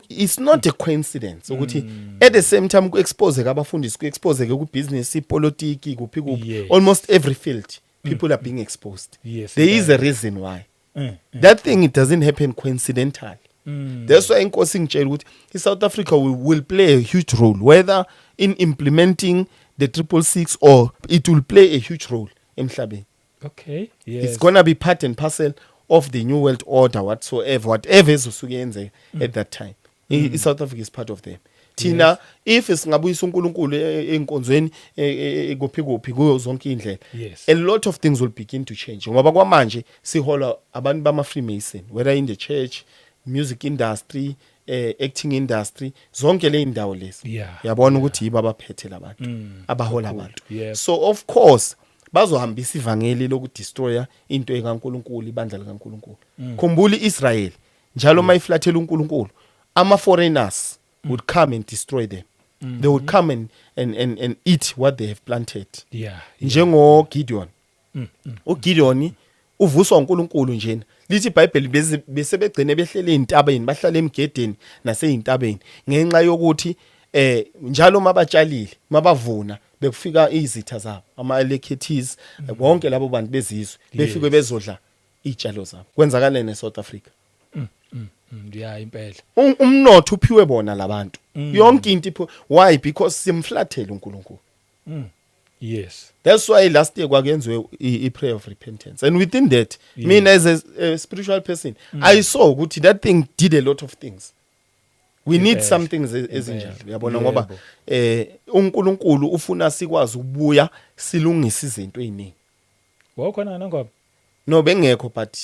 It's not a coincidence ukuthi at the same time ku expose ke abafundisi ku expose ke ku business, politics, kuphi Yes. almost every field people are being exposed. Yes, There is a reason why. Mm, That thing, it doesn't happen coincidental. That's why inkosi ngitshela ukuthi South Africa will play a huge role, whether in implementing the 666 or it will play a huge role emhlabeni. Okay. Yes. It's gonna be part and parcel of the new world order whatever ezosuke yenzeka at that time. South Africa is part of them. Thina if singabuyisa uNkulunkulu enkonzweni kuphi kuyo zonke indlela, Yes. a lot of things will begin to change. Ngoba kwamanje sihola abantu bama Freemason, whether in the church, music industry, acting industry, zonke le indawo lezi. Yeah. Yabona ukuthi yibo abaphethe labantu abahola abantu. Yep. So of course bazohambisa ivangeli lokudestroya into ekaNkulunkulu, ibandla likaNkulunkulu. Khumbula iIsrael njalo mayiflathela uNkulunkulu, ama foreigners would come and destroy them. They would come and eat what they have planted. Yeah. Njengo Gideon. uGideon uvuswa uNkulunkulu njena. Lithi iBhayibheli besebegcine behlele intabeni, bahlala emgedeni naseyintabeni ngenxa yokuthi njalo mabatshalile, mabavuna bekufika izitha zabo, ama Aleketis, bonke labo bantu bezizwe befike bezodla izitshalo zabo. Kwenzakala neSouth Africa. Yeah, impela. Umnotho uphiwe bona labantu. Yonke into why? Because simflathela uNkulunkulu. Yes. That's why last year kwakenziwe a prayer of repentance, and within that, me as a spiritual person, I saw ukuthi that thing did a lot of things. We need some things ezinjalo. Uyabona ngoba uNkulunkulu ufuna sikwazi ukubuya silungisa izinto eziningi. Wakhona nangoma. No bengekho, but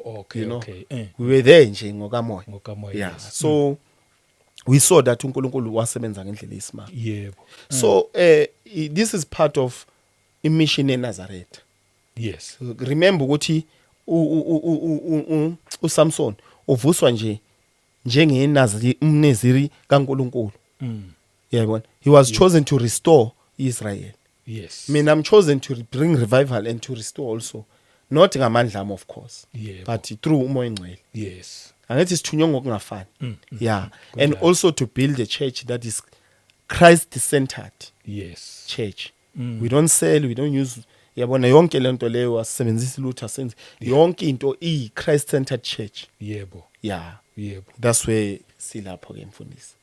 Okay, you know, okay. we were there nje ngokamoya. Ngokamoya. Yeah. Yes. So we saw that uNkulunkulu wasebenza ngendlela esimanga. Yebo. So this is part of mission in Nazareth. Yes. Remember ukuthi uSamson uvuswa nje njengenaziri umneziri kaNkulunkulu. Yabona, he was chosen to restore Israel. Yes. Mina I'm chosen to bring revival and to restore also, not ngamandla ami of course, Yebo. but through umoya engcwele. Yes. Angithi sithunywe ngokungafani. Yeah, and also to build a church that is Christ centered Yes. church. We don't sell, we don't use, yabona yonke lento leyo asebenzisa lutho asenze yonke into Christ centered church. Yebo. Yeah, Yebo. that's where silapho ke mfundisi.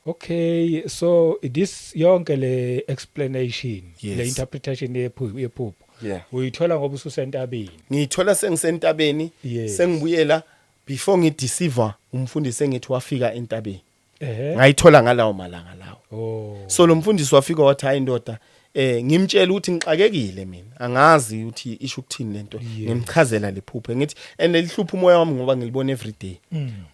Okay, so this yonke le explanation, Yes. le interpretation yephupho. Yeah. Uyithola ngoba ususentabeni. Ngithola sengisentabeni, Yes. sengibuyela before ngideceive umfundisi engithi wafika entabeni. Ehhe. Ngayithola ngalawo malanga lawo. Oh. So lo mfundisi wafika wathi hayi ndoda ngimtshela ukuthi ngixakekile mina, angazi ukuthi isho ukuthini lento. Ngimchazela lephupho ngithi and lihlupha umoya wami ngoba ngilibona every day.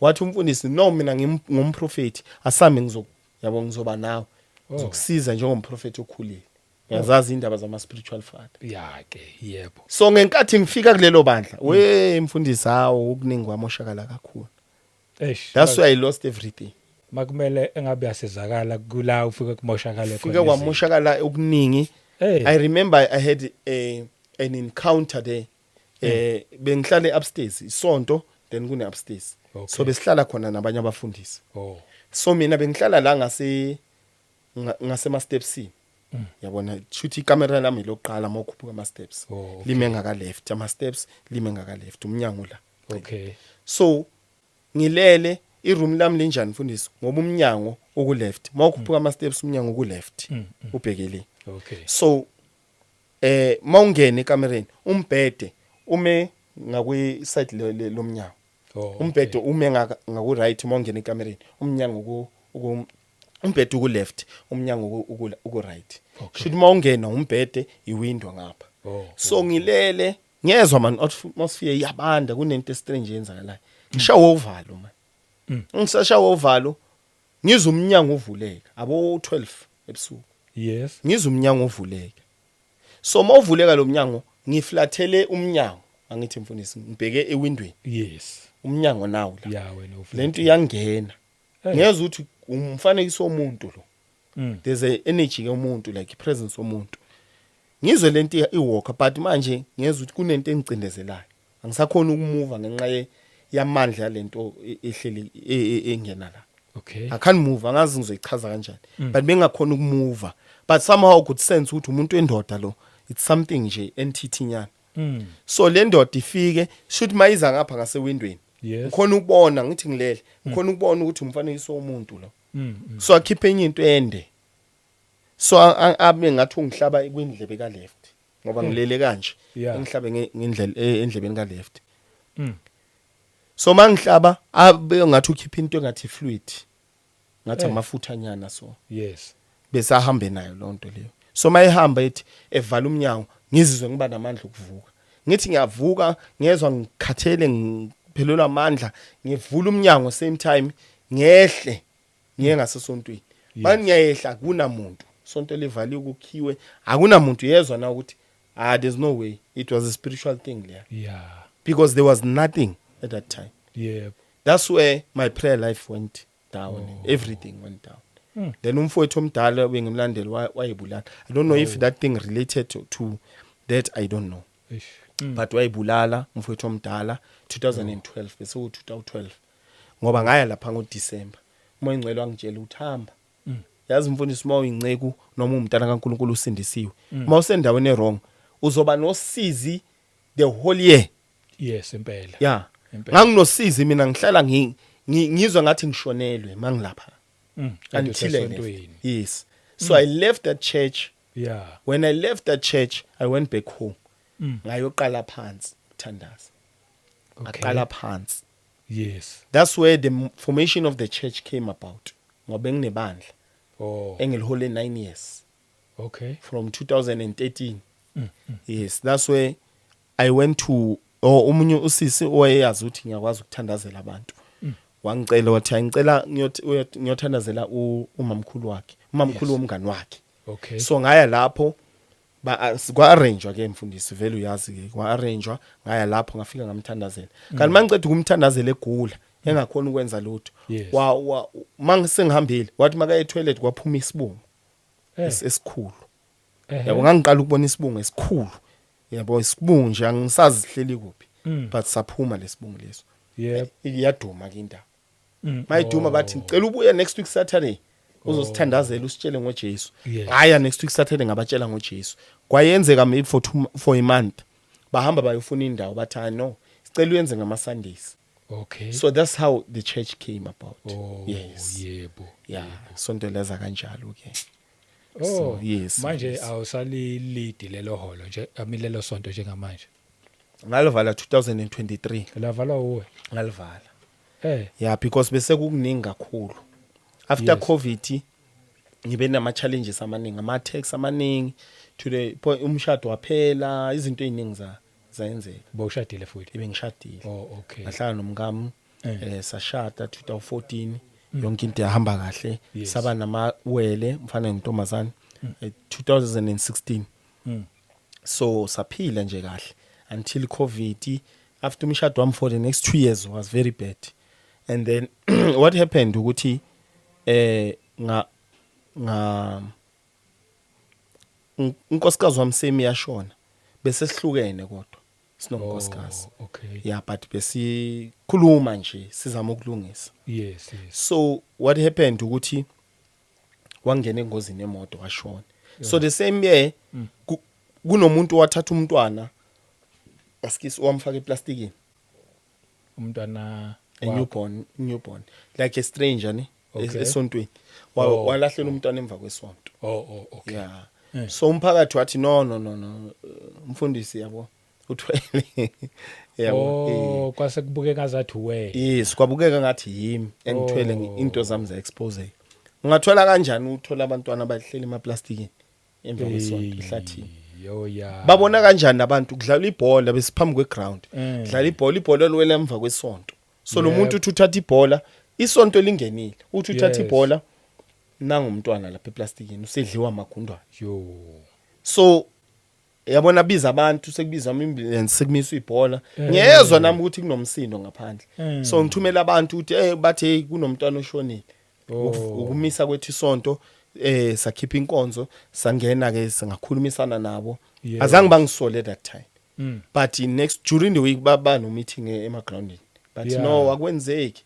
Wathi umfundisi no mina ngumprofeti, asami ngizoba nawe, ngizokusiza njengomprofeti okhulile. Ngiyazazi indaba zama spiritual father. Yeah ke, yebo. So ngenkathi ngifika kulelo bandla, mfundisi hawo ukuningi kwamoshakala kakhulu. That's why I lost everything. Makumele engabe yasezakala kula ufike kumoshakala khona. Fika kwamoshakala okuningi. I remember I had an encounter there. Bengihlale upstairs, isonto, then kune upstairs. So besihlala khona nabanye abafundisi. So mina bengihlala la ngasema stepsini. Yabona shuthi ikamera lami lokuqala mokhuphuka ama steps. Lime ngaka left, ama steps lime ngaka left, umnyango la. Okay. So ngilele iroom lami linjani mfundisi ngoba umnyango oku left, mawukhuphuka ama steps umnyango ku left ubhekele. Okay. So mawungena ekamereni umbhede ume ngakwi side lomnyango umbhede ume ngaku right mawungena ekamereni umnyango umbhede uku left umnyango uku right should mawungena umbhede iwindow ngapha so ngilele ngezwe man atmosphere yabanda kunento strange yenzakalayo ngishawa uvalo man ngisashawa uvalo ngizwe umnyango uvuleka abo 12 ebusuku yes ngizwe umnyango uvuleka so mawuvuleka lo mnyango ngiflathele umnyango angithi mfundisi ngibheke ewindweni yes umnyango nawo la yeah wena lento iyangena ngezwe ukuthi umfanekiso womuntu lo there's a energy yomuntu like presence womuntu ngizwe lento iwalker but manje ngezwe ukuthi kunento engicindezelayo angisakhona ukumove ngenxa yamandla yalento ehleli engena la okay I can't move angazi ngizoyichaza kanjani but bengakhona ukumove but somehow I could sense ukuthi umuntu endoda lo it's something nje entity nyana so le ndoda ifike should mayiza ngapha ngase windweni ngikhona ukubona ngithi ngilele ngikhona ukubona ukuthi umfanekiso womuntu lo so akhiphe enye into ende so abe ngathi ungihlaba kwindlebe ka left ngoba ngilele kanje ngihlabe ngendlela endlebeni ka left so mangihlaba abe ngathi ukhipha into engathi fluid ngathi amafutha nyana so yes bese ahambe nayo lonto leyo so mayihamba ethi evala umnyango ngizizwe ngiba namandla ukuvuka ngithi ngiyavuka ngezwe ngikhathele ngiphelelwa amandla ngivula umnyango same time ngehle ngiye ngasesontweni manje ngiyehla kunamuntu sonto livali ukukhiwe akunamuntu yezwa na ukuthi there's no way it was a spiritual thing there yeah because there was nothing at that time yeah that's where my prayer life went down everything went down then umfowethu omdala bengimlandeli wayebulala I don't know if that thing related to that I don't know but wayebulala umfowethu omdala 2012 bese 2012 ngoba ngaya lapha ngoDecember uma ingcelo angitshela uthamba yazi mfundisi uma uyinceku noma umntana kaNkuluNkulu usindisiwe uma usendaweni errong uzoba nosizi the whole year yes impela yeah nganginosizi mina ngihlala ngizwa ngathi ngishonelwe mangilapha until yes so I left that church yeah when I left that church I went back home ngayoqala phansi ukuthandaza aqala phansi yes that's where the formation of the church came about ngoba nginebandla engilihole 9 years okay from 2013 yes that's where I went to umunye usisi owayeyazi ukuthi ngiyakwazi ukuthandazela abantu wangicela wathi angicela ngiyothandazela umamkhulu wakhe umamkhulu womngani wakhe okay so ngaya lapho kwa arrangewa ke mfundisi vele uyazi ke kwa arrangewa ngaya lapho ngafika ngamthandazela kanti mangicede ukumthandazela egula engakhona ukwenza lutho mangisengihambile wathi makaye toilet kwaphuma isibungu esikhulu yabo ngangiqala ukubona isibungu esikhulu yabo isibungu nje angisazi sihleli kuphi but saphuma lesibungu leso iyaduma ke indaba mayiduma bathi ngicela ubuye next week Saturday uzosithandazela usitshele ngoJesu haya next week Saturday ngabatshela ngoJesu kwayenzeka maybe for a month bahamba bayofuna indawo bathi no sicela uyenze ngama Sundays okay so that's how the church came about yes yebo yeah sonto leza kanjalo ke so yes manje awusali lead lelo holo nje amilelo sonto njengamanje ngalivala 2023 lavala uwe ngalivala yeah because bese kukuningi kakhulu after covid ngibe nama challenges amaningi ama attacks amaningi to the umshado waphela izinto eziningi zayenzeka bowushadile futhi ibe ngishadile okay ngahlala nomngami sashada 2014 yonke into yahamba kahle saba namawele mfana nentombazane 2016 so saphila nje kahle until covid after umshado wami for the next 2 years was very bad and then what happened ukuthi unkosikazi wami semiyashona bese sihlukene kodwa sinonkosikazi okay yeah but besikhuluma nje sizama ukulungisa yes so what happened ukuthi wangena engozini emoto washona so the same year kunomuntu wathatha umntwana askisi wamfaka eplastikini umntwana newborn like a stranger ne esontweni walahlela umntwana emva kwesonto okay yeah so umphakathi wathi no umfundisi yabo uthwele Oh kwase kubukeka ngazathi we. yes kwabukeka ngathi yimi engithwele into zami za expose ungathola kanjani uthola abantwana abahleli emaplastikini emva kwesonto ehlathini yo ya babona kanjani abantu kudlala ibhola besiphambi kweground kudlala ibhola lwela emva kwesonto so lo muntu uthatha ibhola isonto lingenile uthi uthatha ibhola nangumntwana lapha eplastikini usedliwa amagundwane yo so yabona biza abantu sekubiza ambulance sekumiswa ibhola ngiyezwa nami ukuthi kunomsindo ngaphandle so ngithumela abantu ukuthi bathi hey kunomntwana oshonile ukumisa kwethu isonto sakhipha inkonzo sangena ke singakhulumisana nabo azange bangisole that time but during the week baba no meeting emagroundini but no akwenzeki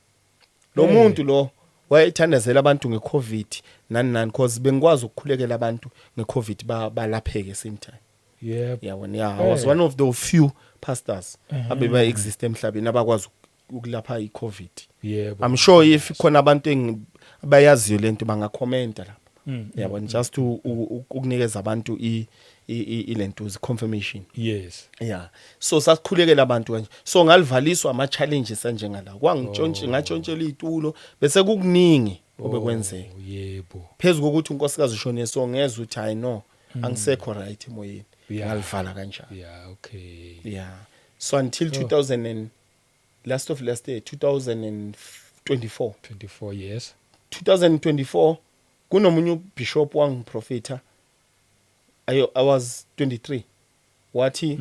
lo muntu lo wayethandazela abantu ngeCovid nani because bengikwazi ukukhulekela abantu ngeCovid balapheke same time I was one of the few pastors abeba exist emhlabeni abakwazi ukulapha iCovid I'm sure if khona abantu abayaziyo lento bangakhomenta lapha yabona just ukunikeza abantu ilento confirmation so sasikhulekela abantu kanje so ngalivaliswa ama challenges anjengala kwangitshontshe ngatshontshela izitulo bese kukuningi obekwenzeka phezulu kokuthi unkosikazi ushone so ngezwe uthi I know angisekho right emoyeni ngalivala kanjani so until 2000 and last year 2024 yes 2024 kunomunye bishop wangiprofeta I was 23 wathi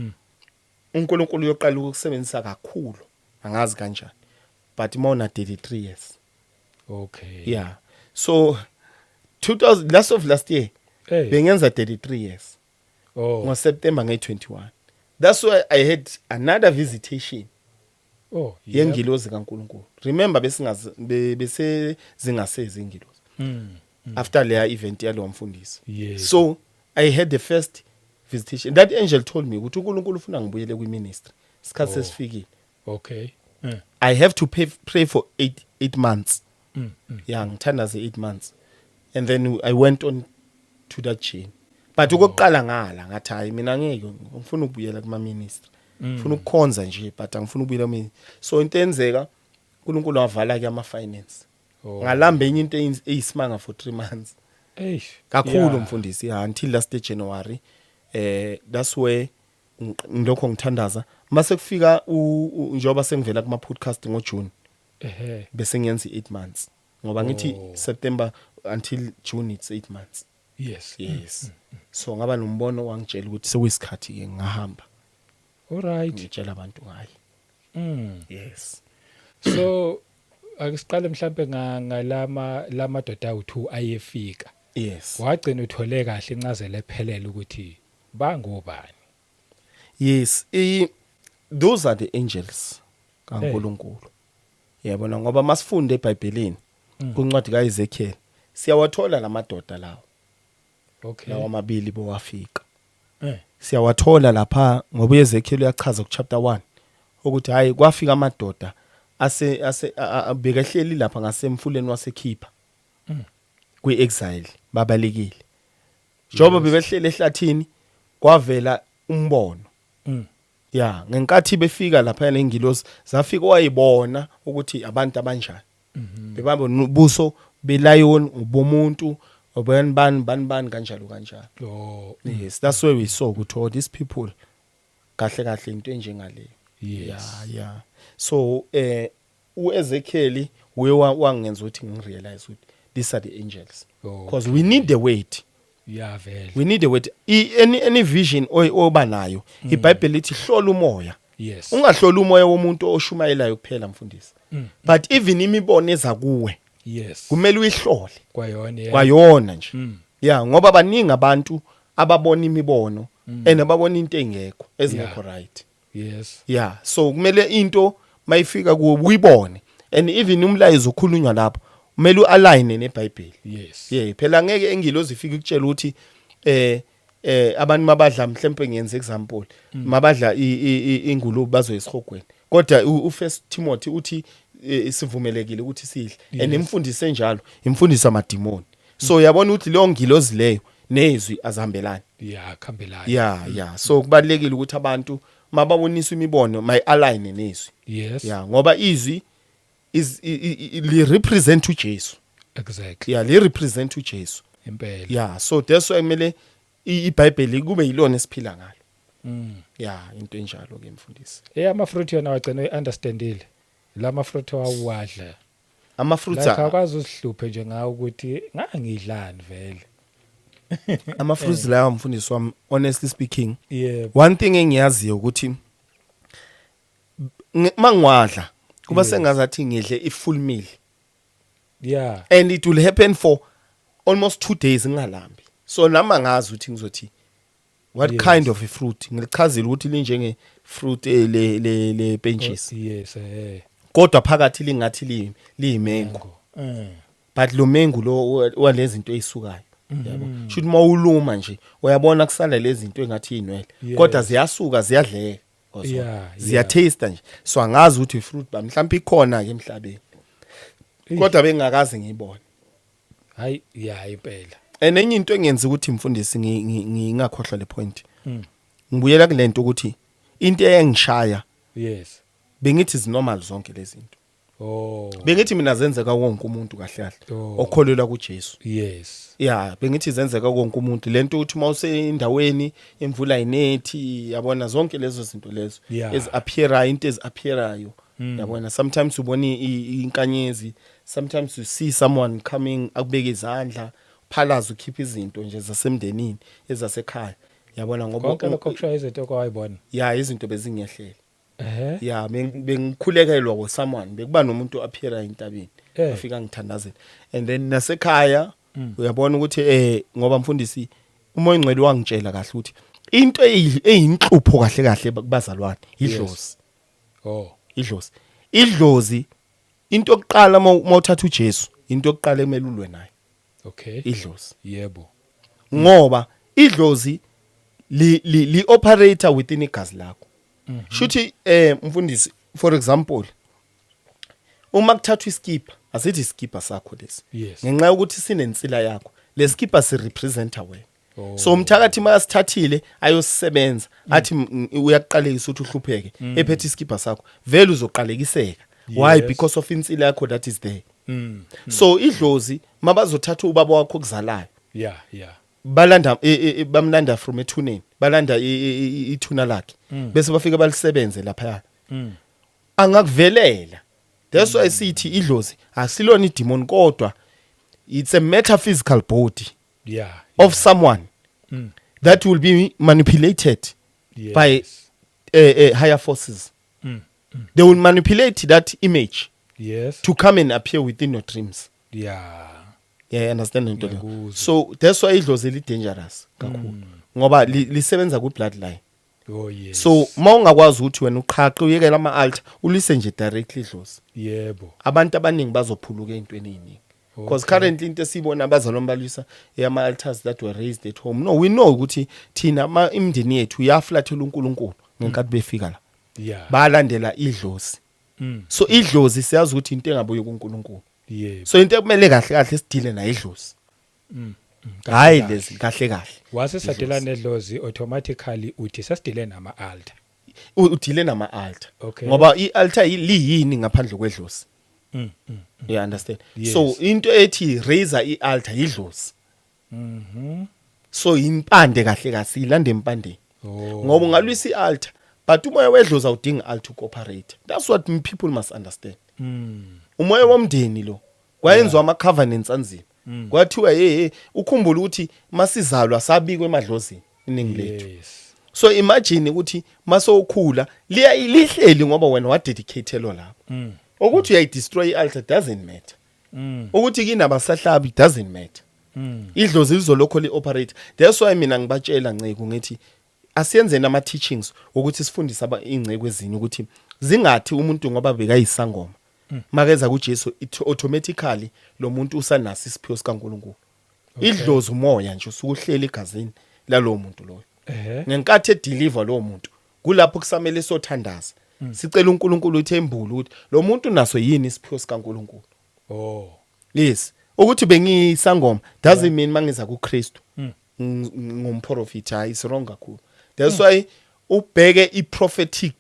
uNkulunkulu uyoqala ukusebenzisa kakhulu angazi kanjani but mawuna 33 years so 2000 last year bengenza 33 years ngo September nge21 that's why I had another visitation yengilozi kaNkulunkulu remember bese zingasezi ingilozi after leya event yalo mfundisi so I had the first visitation that angel told me ukuthi uNkulunkulu ufuna ngibuyele kwiministry isikhathi sesifikile I have to pray for 8 months ngithandaze 8 months and then I went on to that chain but ukuqala ngala ngathi hayi mina ngeke ngifuna ukubuyela kuma ministry ngifuna ukukhonza nje but angifuna ukubuyela mina so into enzeka uNkulunkulu wavala ke ama finance ngalamba enye into eyisimanga for 3 months kakhulu mfundisi until last January that's where ngilokho ngithandaza mase kufika njoba sengivela kuma podcast ngoJune bese ngiyenza 8 months ngoba ngithi September until June it's 8 months yes so ngaba nombono wangitshela ukuthi sekuyisikhathi ke ngahamba alright ngitshela abantu ngayi yes so akusiqale mhlambe ngalama madoda awu2 ayefika wagcina uthole kahle incazelo ephelele ukuthi bangobani those are the angels kaNkulunkulu yabona ngoba masifunde eBhayibhelini kuncwadi kaEzekiel siyawathola lamadoda lawo lawa mabili bowafika siyawathola lapha ngoba uEzekiel uyachaza ku chapter 1 ukuthi hayi kwafika amadoda bekehleli lapha ngasemfuleni waseKhipha kwiexile babalekile njoba bebehleli ehlathini kwavela umbono ngenkathi befika lapha lengilosi zafika wayibona ukuthi abantu abanjani bebamba ubuso belion ubomuntu obani kanjalo yes that's where we saw ukuthi all these people kahle into enjengaleyo so uEzekiel wangenza ukuthi ngirealize ukuthi these are the angels because we need the weight we need the weight any vision oba nayo iBhayibheli lithi hlola umoya ungahlola umoya womuntu oshumayelayo kuphela mfundisi but even imibono eza kuwe kumele uyihlole kwayona nje ngoba baningi abantu ababona imibono ababona into engekho ezingekho right so kumele into mayifika kuwe uyibone and even umlayezo okhulunywa lapho kumele ualign neBhayibheli phela ngeke engilozi ifike ukutshela ukuthi abantu mabadla mhlembe ngiyenza example mabadla ingulube bazoyisihogweni kodwa uFirst Timothy uthi sivumelekile ukuthi sidle and imfundise njalo imfundisa amadimoni so yabona ukuthi leyo ngilozi leyo nezwi azihambelani. Yeah, khambelana. Yeah. So kubalekile ukuthi abantu mababonisa imibono may align nezwi. Yes. Yeah, ngoba izwi is li represent uJesu. Exactly. Yeah, li represent uJesu. Impela. Yeah, so that's why kumele iBhayibheli kube yilona esiphila ngalo. Yeah, into enjalo ke mfundisi. Ama fruit yona wagcina understandile. Lama fruit wawadla. Ama fruits Like akwazi usihluphe nje ngawo ukuthi ngangidlani vele. ama fruits lawa mfundisi wami honestly speaking. Yeah. One thing engiyaziyo ukuthi mangwadla kuba sengazathi ngidle ifull meal. Yeah. And it will happen for almost 2 days ngingalambi. So nama ngazi ukuthi ngizothi what kind of a fruit ngilichazile ukuthi linjenge fruit le benches. Yes. Kodwa phakathi lingathi liyimengo. But lo mengu lo walezi zinto ezisukayo. Yabo. Should mawuluma nje uyabona kusala lezi zinto engathi inwele. Kodwa ziyasuka ziyadleka. Ziya taste nje. So angazi ukuthi fruit ba mhlawumbe ikhona ke emhlabeni. Kodwa bengakaze ngiyibone. Hayi yeah impela. Enye into engenza ukuthi mfundisi ngingakhohlwa le point. Ngibuyela kulento ukuthi into eyangishaya. Yes. Bengithi is normal zonke lezi zinto. Bengithi mina zenzeka wonke umuntu kahle kahle okholelwa kuJesu. Yes. Yeah, bengithi zenzeka wonke umuntu lento ukuthi mawusendaweni imvula inethi yabona zonke lezo zinto lezo appear into appearayo. Yabona sometimes ubona inkanyezi, sometimes you see someone coming akubeka izandla phalaza ukhipha izinto nje zasemndenini ezasekhaya. Yabona ngoba konke lokho kusho izinto okwayibona. Yeah, izinto bezingehlele. Yeah, bengikhulekelwa ko someone bekuba nomuntu appear entabeni afika ngithandazela and then nasekhaya uyabona ukuthi ngoba mfundisi umoya ongcwele wangitshela kahle ukuthi into eyinhlupho kahle kahle kubazalwane idlozi. Idlozi into yokuqala mawuthatha uJesu into yokuqala emele ulwe nayo. Okay. Idlozi. Yebo. Ngoba idlozi li operator within igazi lakho. Shuthi mfundisi for example uma kuthathwa iskipa asithi iskipa sakho lesi ngenxa ukuthi sinensila yakho leskipa si representa wena. So umthakathi mayasithathile ayosisebenza athi uyaqalekisa ukuthi uhlupheke ephethe iskipa sakho vele uzoqalekiseka. Why? Because of insila yakho that is there. So idlozi mabazothatha ubaba wakho okuzalayo. Yeah. Balanda bamlanda from ethuneni balanda ithuna lakhe bese bafika balisebenze lapha. Angakuvelela. That's why sithi idlozi asilona idemon kodwa it's a metaphysical body of someone that will be manipulated by higher forces. They will manipulate that image to come and appear within your dreams. Yeah, understand into le. So that's why idlozi li dangerous kakhulu ngoba lisebenza ku bloodline. So mawungakwazi ukuthi wena uqhaqe uyekela ama altar ulise nje directly idlozi. Yebo. Abantu abaningi bazophuluka ezintweni eziningi. Because currently into esibona abazalwane balwisa ama altars that were raised at home. No, we know ukuthi thina imndeni yethu uyaflathela uNkulunkulu ngenkathi befika la. Balandela idlozi. So idlozi siyazi ukuthi into engabuye kuNkulunkulu. So into ekumele kahle kahle sidile na idlozi. Hayi lezi kahle. Wase sadila nedlozi automatically uthi sasidile nama altar. Udile nama altar. Ngoba ialtar liyini ngaphandle kwedlozi. You understand? So into ethi raise ialtar idlozi. So impande kahle silande impande. Ngoba ungalwisa ialtar but umoya wedlozi awudinga altar to cooperate. That's what people must understand. Umoya womndeni lo kwayenzwa ama covenants anzima. Kwathiwa ukhumbula ukuthi masizalwa sabikwe emadlozini iningi lethu. So imagine ukuthi masowukhula lihleli ngoba wena wa dedicate lo lapho. Ukuthi uyayidestroy ialtar doesn't matter. Ukuthi kinabasahlabi doesn't matter. Idlozi lizolokho li operate. That's why mina ngibatshela nceke ngithi asiyenze nama teachings ukuthi sifundise ingceke ezinye ukuthi zingathi umuntu ngoba bekayisangoma. Makeza kuJesu automatically lo muntu usanasi isiphiwo sikaNkulunkulu. Idlozi umoya nje usukuhlela egazini lalo muntu loyo. Ngenkathi edeliver lo muntu kulapho kusamele sothandaza. Sicela uNkulunkulu uthembule ukuthi lo muntu naso yini isiphiwo sikaNkulunkulu. Yes. Ukuthi bengiyisangoma doesn't mean mangiza kuKristu. ngumprofit hayi is wrong kakhulu. That's why ubheke iProphetic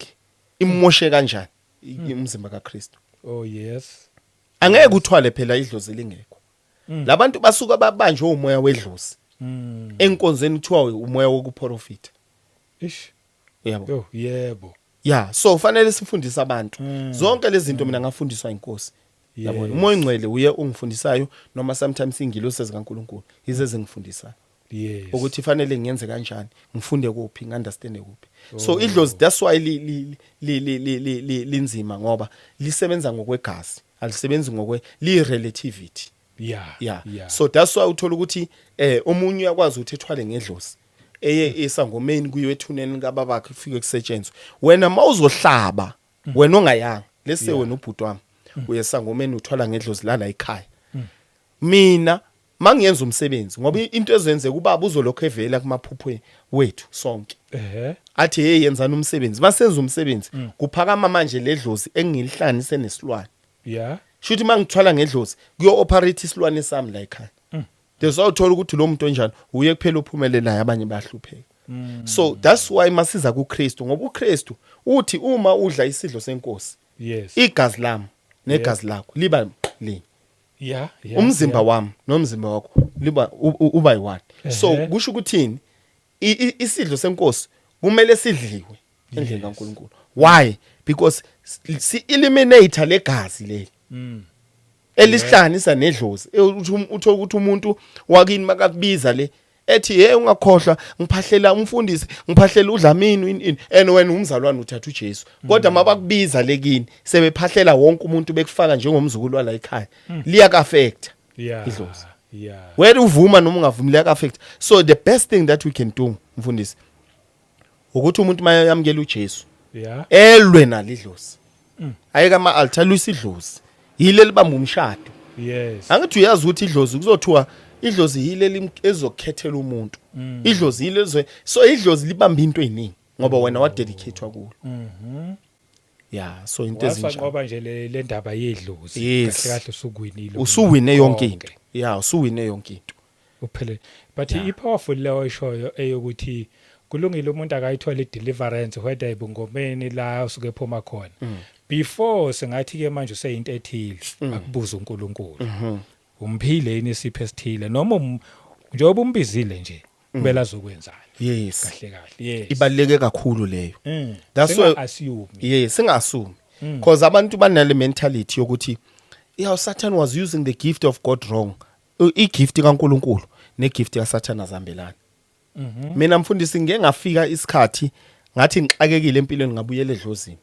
imoshe kanjani umzimba kaKristu. Oh yes. Angeke uthwale phela idlozi lingekho. Labantu basuka babanjwe umoya wedlozi. Enkonzweni kuthiwa umoya wokuprofita. Ish. Yabo. Yo, yebo. Yeah, so fanele sifundise abantu. Zonke lezi zinto mina ngafundiswa inkosi. Yabona, umoya ongcwele uye ungifundisayo noma sometimes ingilosi zikaNkuluNkulu yize zingifundisayo. Yes. Ukuthi fanele ngiyenze kanjani, ngifunde kuphi, ngiunderstand kuphi. So idlozi that's why linzima ngoba lisebenza ngokwegazi, alisebenzi li relativity. Yeah. So that's why uthola ukuthi omunye uyakwazi ukuthi ethwale ngedlozi. Esangomeni kuyethuneni kababakhe ufike kusetshenzwe. Wena mawuzohlaba, wena ongayanga, lese wena ubhuti wami. Uyesangomeni uthwala ngedlozi lala ekhaya. Mina mangiyenza umsebenzi ngoba into ezenzeka ubaba uzolokho evela kumaphupho wethu sonke. Athi hey yenzana umsebenzi. Masenza umsebenzi kuphakama manje ledlozi engilihlanise nesilwane. Yeah. Shuthi mangithwala ngedlozi kuyo operate isilwane sami la ekhaya. Desawuthola ukuthi lo muntu onjani uye kuphela uphumelelayo abanye bayahlupheka. So that's why masiza kuKristu ngoba uKristu uthi uma udla isidlo senkosi. Yes. Igazi lami negazi lakho liba li. Yeah. Umzimba wami nomzimba wakho liba uba yi1. So kusho ukuthini isidlo senkosi kumele sidliwe endlini kaNkuluNkulu. Why? Because si eliminate legazi leli. Elihlanisa nedlozi. Utho ukuthi umuntu wakini makakubiza le ethi hey ungakhohlwa ngiphahlela umfundisi ngiphahlela uDlamini and wena umzalwane uthatha uJesu. Kodwa mabakubiza lekini sebephahlela wonke umuntu bekufaka njengomzukulu wala ekhaya. Liya affect idlozi. Yeah. Where uvuma noma ungavumi liya affect. So the best thing that we can do mfundisi ukuthi umuntu mayamkela uJesu. Yeah. Elwe nalidlozi. Ayeka ama altar lusidlozi. Yile libamba umshado. Yes. Angithi uyazi ukuthi idlozi kuzothiwa idlozi yile ezokukhethela umuntu. Idlozi yile so idlozi libamba into eyiningi ngoba wena wa dedicatewa kulo. Yeah, so into ezinjalo. Ngoba nje le ndaba yedlozi Yes. kahle usukwinile. Usuwine yonke into. Yeah, usuwine yonke into. Uphele. But ipowerful leyo ishoyo eyokuthi kulungile umuntu akayithola ideliverance whether ibungomeni la usuke ephuma khona. Before sengathi ke manje useyinto ethile akubuza uNkulunkulu. Umphile yini isiphe esithile noma njengoba umbizile nje kubela azokwenzani. Yes. Kahle. Yes. Ibaleke kakhulu leyo. That's why why assume. Yes, singasumi. Because abantu banale mentality yokuthi Satan was using the gift of God wrong. Igift kaNkulunkulu negift kaSatan azambelana. Mina mfundisi ngeke ngafika isikhathi ngathi ngixakekile empilweni ngabuyela edlozini.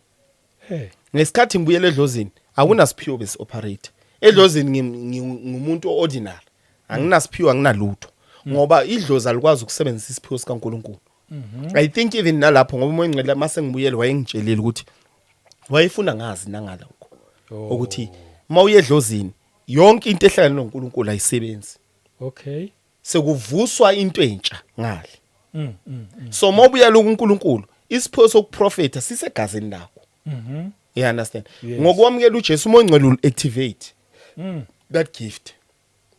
Ngesikhathi ngibuyela edlozini akunasiphiwo bese operate. Edlozini ngumuntu ordinary. Anginasiphiwo anginalutho. Ngoba idlozi alikwazi ukusebenzisa isiphiwo sikaNkulunkulu. I think even nalapho ngoba umoya ngcwele mase ngibuyela wayengitshelile ukuthi wayefuna ngazi nangalokho. Ukuthi mawuyedlozini yonke into ehlangana noNkulunkulu ayisebenzi. Okay. Sekuvuswa into entsha ngale. So mawubuyela kuNkulunkulu isiphiwo sokuprofeta sisegazini lakho. You understand? Ngokwamukela uJesu umoya ngcwele activate that gift.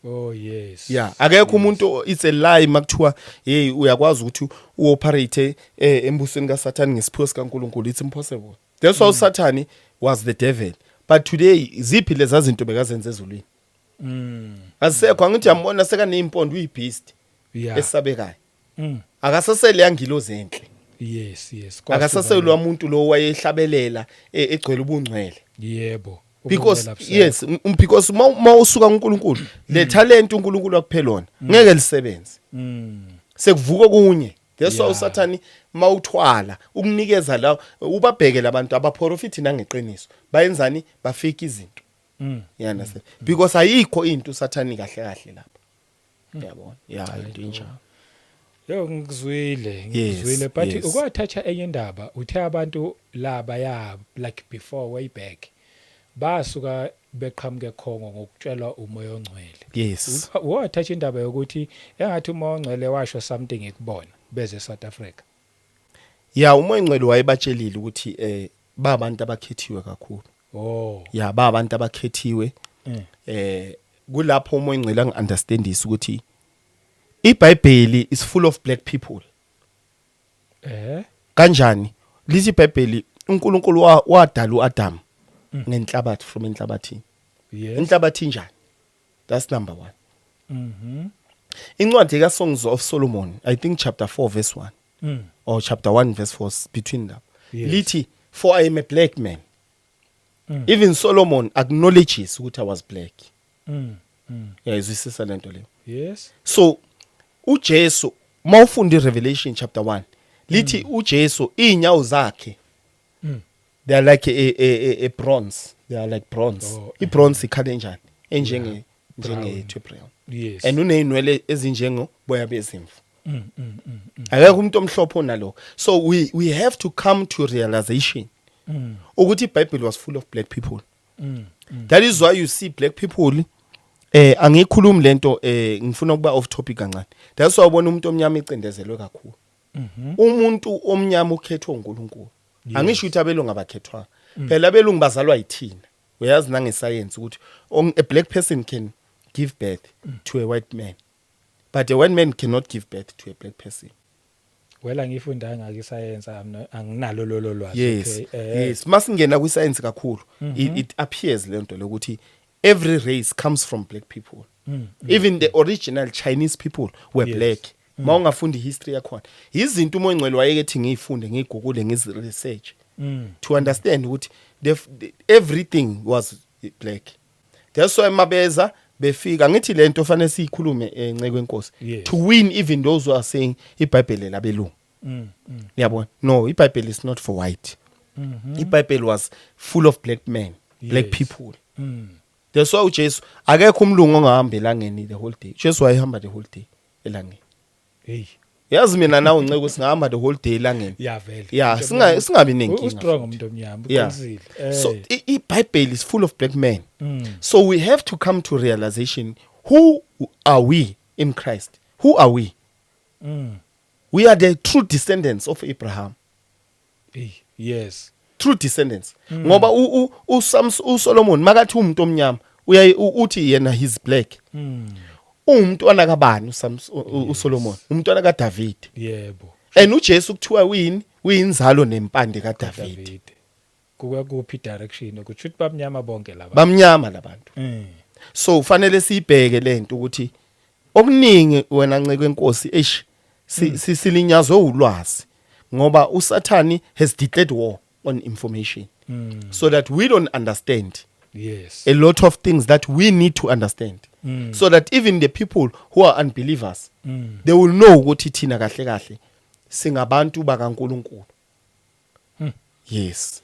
Oh yes. Yeah, akekho umuntu it's a lie makuthiwa hey uyakwazi ukuthi uoperate embusweni kaSatan ngesiphiwo sikaNkulunkulu. It's impossible. That's why Satan was the devil. But today ziphi lezi zinto bekazenza ezulwini. Asisekho angithi yambona seka neimpondo uyibeast. Esabekayo. Akasasele yangilozi enhle. Yes. Akasaselwa umuntu lo wayehlabelela egcwele ubungcwele. Yebo. Because yes, because mawusuka kuNkulunkulu le talent uNkulunkulu akuphelona ngeke lisebenze. Sekuvuka kunye. That's why uSathani mawuthwala ukunikeza la ubabheke labantu abaprofiti nangeqiniso. Bayenzani bafika izinto. You understand? Because ayikho into uSathani kahle lapha. Uyabona? Yeah, into injalo. Yo ngizwile but ukwathatha enye indaba uthe abantu laba ya like before way back basuka beqhamuke khongo ngokutshelwa umoya ongcwele. Yes. Wathatha indaba yokuthi engathi umoya ongcwele washo something ekubona beze South Africa. Yeah, umoya ongcwele wayebatshelile ukuthi babantu abakhethiwe kakhulu. Oh. Yeah, babantu abakhethiwe. Kulapho umoya ongcwele angiunderstandisa ukuthi iBhayibheli is full of black people. Kanjani? Lithi iBhayibheli uNkulunkulu wadala uAdam ngenhlabathi from enhlabathini. Yes. Enhlabathi njani? That's number 1. Incwadi kaSongs of Solomon, I think chapter 4 verse 1 or chapter 1 verse 4 between them. Yes. Lithi, for I am a black man. Even Solomon acknowledges ukuthi I was black. Yeah, izwisisa lento leyo. Yes. So uJesu mawufunda iRevelation chapter 1 lithi uJesu inyawo zakhe they are like a bronze. They are like bronze. I-bronze ikhale njani? Njenge brown. Yes. And uneyinwele ezinjengo boya bezimvu. Akekho umuntu omhlophe onalo. So we have to come to realization ukuthi iBhayibheli was full of black people. That is why you see black people angikhulumi lento ngifuna ukuba off topic kancane. That's why ubona umuntu omnyama icendezelwe kakhulu. Umuntu omnyama ukhethwa uNkulunkulu. Angisho ukuthi abelungu abakhethwa. Phela abelungu bazalwa yithina. Uyazi nangescience ukuthi a black person can give birth to a white man. But a white man cannot give birth to a black person. Wela ngifunda ngake science anginalo lolo lwazi. Yes. Yes. Masingena ku science kakhulu. It appears lento lokuthi every race comes from black people. Even the original Chinese people were black. Mawungafundi history yakhona. Izinto uMongcwele wayekethi ngiyifunde ngigugule ngiziresearch to understand ukuthi everything was black. That's why mabeza befika ngithi lento fanele siyikhulume enceke enkosi to win even those who are saying iBhayibheli labelungu. Yabona? No, iBhayibheli is not for white. iBhayibheli was full of black men, black people. That's why uJesu akekho umlungu ongahamba elangeni the whole day. Jesu wayehamba the whole day elangeni. Hey. Yazi mina nawe nceke singahamba the whole day elangeni. Yeah vele. Yeah, singabi nenkinga. Ustrong umuntu omnyama uqinisile. So iBhayibheli is full of black men. So we have to come to realization, who are we in Christ? Who are we? We are the true descendants of Abraham. Yes. True descendants. Ngoba uSolomon makathi umuntu omnyama uthi yena he's black. Umntwana kabani uSolomon? Umntwana kaDavid. Yebo. And uJesu kuthiwa uyinzalo nempande kaDavid. Kuya kuphi direction ukuthi bamnyama bonke laba. Bamnyama labantu. So ufanele sibheke lento ukuthi okuningi wena nceke enkosi silinyazwe ulwazi ngoba uSathani has declared war on information so that we don't understand. Yes. A lot of things that we need to understand. So that even the people who are unbelievers they will know ukuthi thina kahle kahle singabantu bakaNkulunkulu. Yes.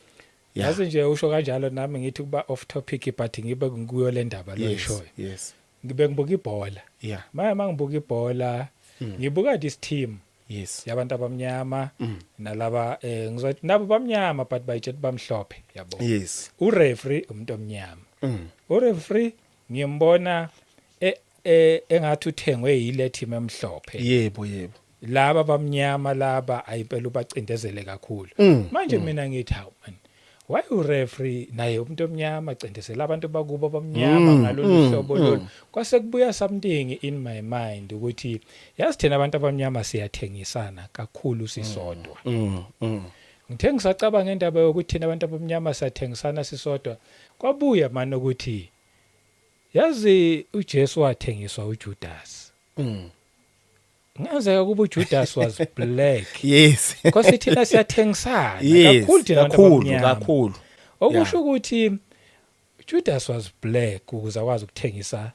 Yazi nje usho kanjalo nami ngithi kuba off topic but ngibe ngikuyo le ndaba lo ishoyo. Yes. Ngibe ngibuka ibhola. Yeah. Mangibuka ibhola ngibuka this team. Yes. Yabantu abamnyama nalaba ngizothi nabo bamnyama but bayitshela bamhlophe yabo. Yes. Ureferee umuntu omnyama. Ureferee ngimbona engathi uthengwe yile team emhlophe. Yebo. Laba bamnyama laba ayiphela ubacindezele kakhulu. Manje mina ngithi hawu man, why ureferee naye umuntu omnyama acindezela abantu bakubo bamnyama ngalolu hlobo lolu. Kwase kubuya something in my mind ukuthi yazi thina abantu abamnyama siyathengisana kakhulu sisodwa. Ngithe ngisacabanga ngendaba yokuthi thina abantu abamnyama siyathengisana sisodwa. Kwabuya manje ukuthi yazi uJesu wathengiswa uJudas. Ngazeka kuba uJudas was black. Yes. Because thina siyathengisana kakhulu thina abantu kakhulu. Okusho ukuthi Judas was black ukuze akwazi ukuthengisa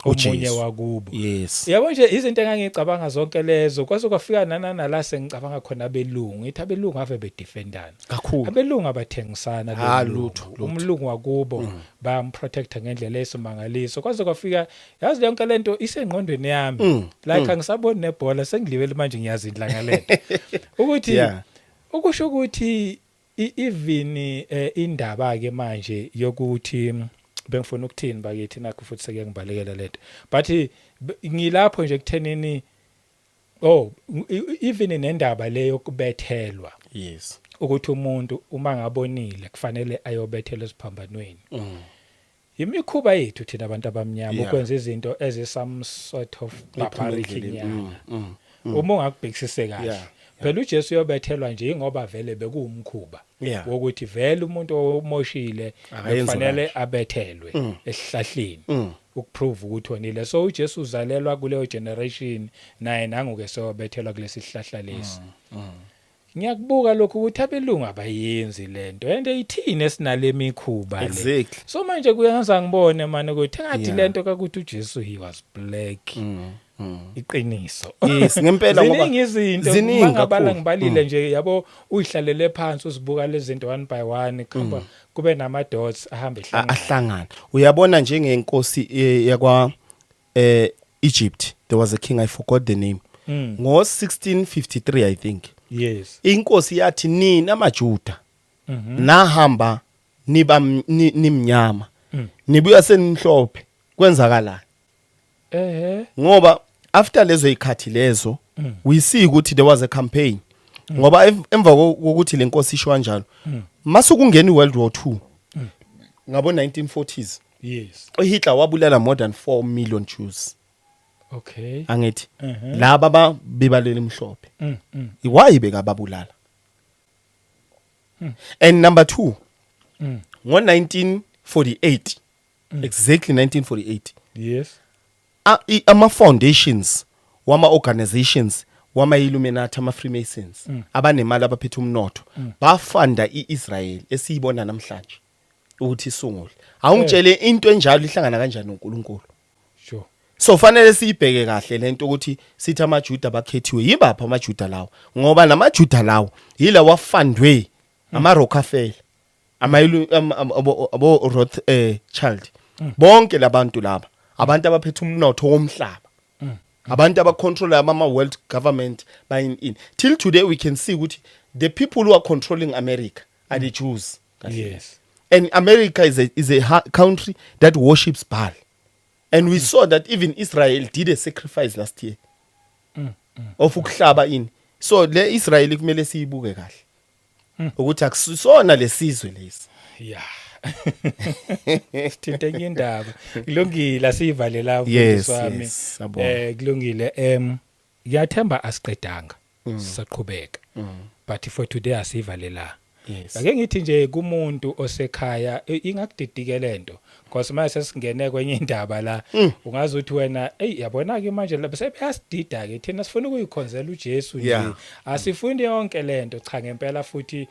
omunye wakubo. Yes. Yabo nje izinto engangicabanga zonke lezo kwase kwafika nala sengicabanga khona abelungu. Ngithi abelungu ave bedefendana. Kakhulu. Abelungu abathengisana lutho. Umlungu wakubo bayamprotecta ngendlela esimangaliso. Kwase kwafika yazi yonke lento isengqondweni yami. Like angisaboni nebhola sengidliwele manje ngiyazindlanga lento. Ukuthi ukusho ukuthi even indaba ke manje yokuthi bengifuna ukuthini bakithi nakho futhi seke ngibalekela lento but ngilapho nje kuthenini even nendaba leyo kubethelwa. Yes. Ukuthi umuntu uma ngabonile kufanele ayobethelwa esiphambanweni. imikhuba yethu thina abantu abamnyama Yeah. ukwenza izinto ezi some sort of barbaric Ephumelele. nyana uma ungakubhekisise kahle Yeah. phela uJesu uyobethelwa nje ngoba vele bekuwumkhuba Yeah. wokuthi vele umuntu omoshile Akayenzi kufanele abethelwe esihlahleni ukuprove ukuthi wonile so uJesu uzalelwa kuleyo generation naye nanguke sewabethelwa kulesi sihlahla lesi ngiyakubuka lokhu ukuthi abelungu abayenzi lento and ithini esinale mikhuba le Exactly. so manje kuyenza ngibone manje ukuthi ngathi Yeah. lento kakuthi uJesu he was black iqiniso Yes, ngempela ngoba ziningi izinto ziningi mangabala kakhulu. ngibalile nje yabo uyihlalele phansi uzibuka lezi zinto one by one khamba kube nama dots ahamba ehlangana Ahlangana. Uyabona njengenkosi yakwa Egypt. There was a king, I forgot the name. Ngo 1653 I think. yes Inkosi yathi nina amaJuda nahamba nimnyama. Nibuya senimhlophe. Kwenzakalani? Ngoba after lezo ikhathi lezo we see ukuthi there was a campaign. Ngoba emva kokuthi lenkosi ishwa kanjalo masukungena iWorld War 2 ngabo 1940s yes uHitler wabulala more than 4 million Jews. okay Angithi laba bebalele emhlophe. Why bekababulala? And number 2 ngo 1948 exactly 1948 yes ama foundations wama organizations wama Illuminati ama Freemasons abanemali abaphethe umnotho bafunda iIsrael esiyibona namhlanje ukuthi isungule awungitshele into enjalo ihlangana kanjani noNkulunkulu. sure So fanele siyibheke kahle lento ukuthi sithi amaJuda bakhethiwe yibapha amaJuda lawo ngoba namaJuda lawo yila wafundwe ama Rockefeller abo Rothschild bonke labantu laba abantu abaphethe umnotho womhlaba abantu abacontrol ama world government by in till today we can see ukuthi the people who are controlling America are the Jews. yes And America is a country that worships Baal. And we saw that even Israel did a sacrifice last year. Of ukuhlaba ini. So le Israel kumele siyibuke kahle. Ukuthi akusona lesizwe lesi. yeah sithinta enye indaba kulungile asivalela Yes, wami yes, sabona. kulungile ngiyathemba asiqedanga sisaqhubeka but for today asivalela Yes. ake ngithi nje kumuntu osekhaya ingakudidike lento because manje sesingene kwenye indaba la ungazi ukuthi wena yabona ke manje lapha sebeyasidida ke thina sifuna ukuyikhonzela uJesu nje Yeah. asifundi yonke lento cha ngempela futhi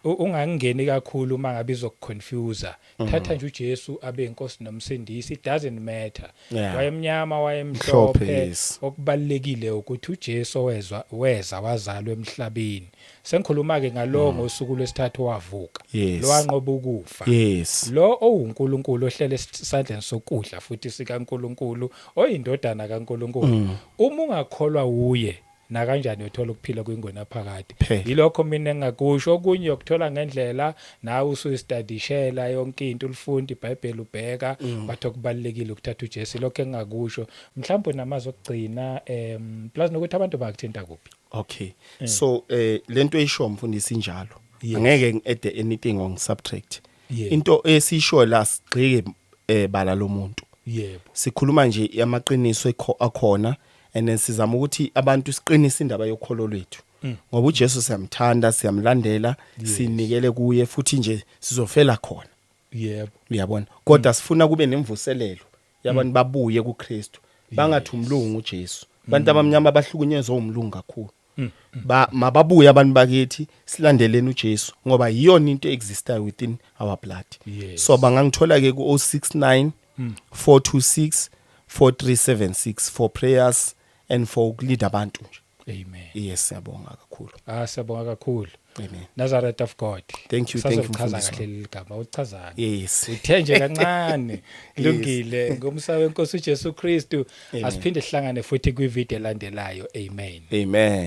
ungangeni kakhulu mangabe izokuconfuse thatha nje uJesu abe inkosi nomsindisi it doesn't matter Yeah. wayemnyama Mhlophe, wayemhlophe yes. okubalekile ukuthi uJesu weza wazalwa emhlabeni sengikhuluma ke ngalo ngosuku lwesithathu wavuka Yes. lo wanqoba ukufa Yes. lo owuNkulunkulu ohlele esandleni sokudla futhi sikaNkulunkulu oyindodana kaNkulunkulu uma ungakholwa uye na kanjani uthola ukuphila kwingona phakade Phela. yilokho mina engakusho okunye ukuthola ngendlela nawe usuyistadishela yonke into ulifundi iBhayibheli ubheka batho kubalekile ukuthatha uJesu lokho engakusho mhlawumbe namazwi okugcina plus nokuthi abantu bakuthinta kuphi. Okay. So lento eyisho mfundisi injalo. Yes. Angeke ngiede anything on subtract. Yeah. Into esisho la sigcike bala lomuntu. Yebo. Sikhuluma nje yamaqiniso akhona and then sizama ukuthi abantu siqinise indaba yokholo lwethu. Ngoba uJesu siyamthanda, siyamlandela, sinikele kuye futhi nje sizofela khona. Yebo. Uyabona? Kodwa sifuna kube nemvuselelo yabantu babuye kuKristu. Bangathi umlungu uJesu. Abantu abamnyama bahlukunyezwe umlungu kakhulu. Mababuye abantu bakithi silandeleni uJesu ngoba yiyona into existayo within our blood. Yes. So bangangithola ke ku 069 426 4376 for prayers and for lead abantu nje. Amen. Yes, siyabonga kakhulu. Siyabonga kakhulu. Amen. Nazareth of God. Thank you, Sazochaza Mfundisi. kahle ligama uchazana. Yes. Uthe nje kancane kulungile ngomsa wenkosi uJesu Kristu Amen. asiphinde sihlangane futhi kwivideo elandelayo. Amen. Amen.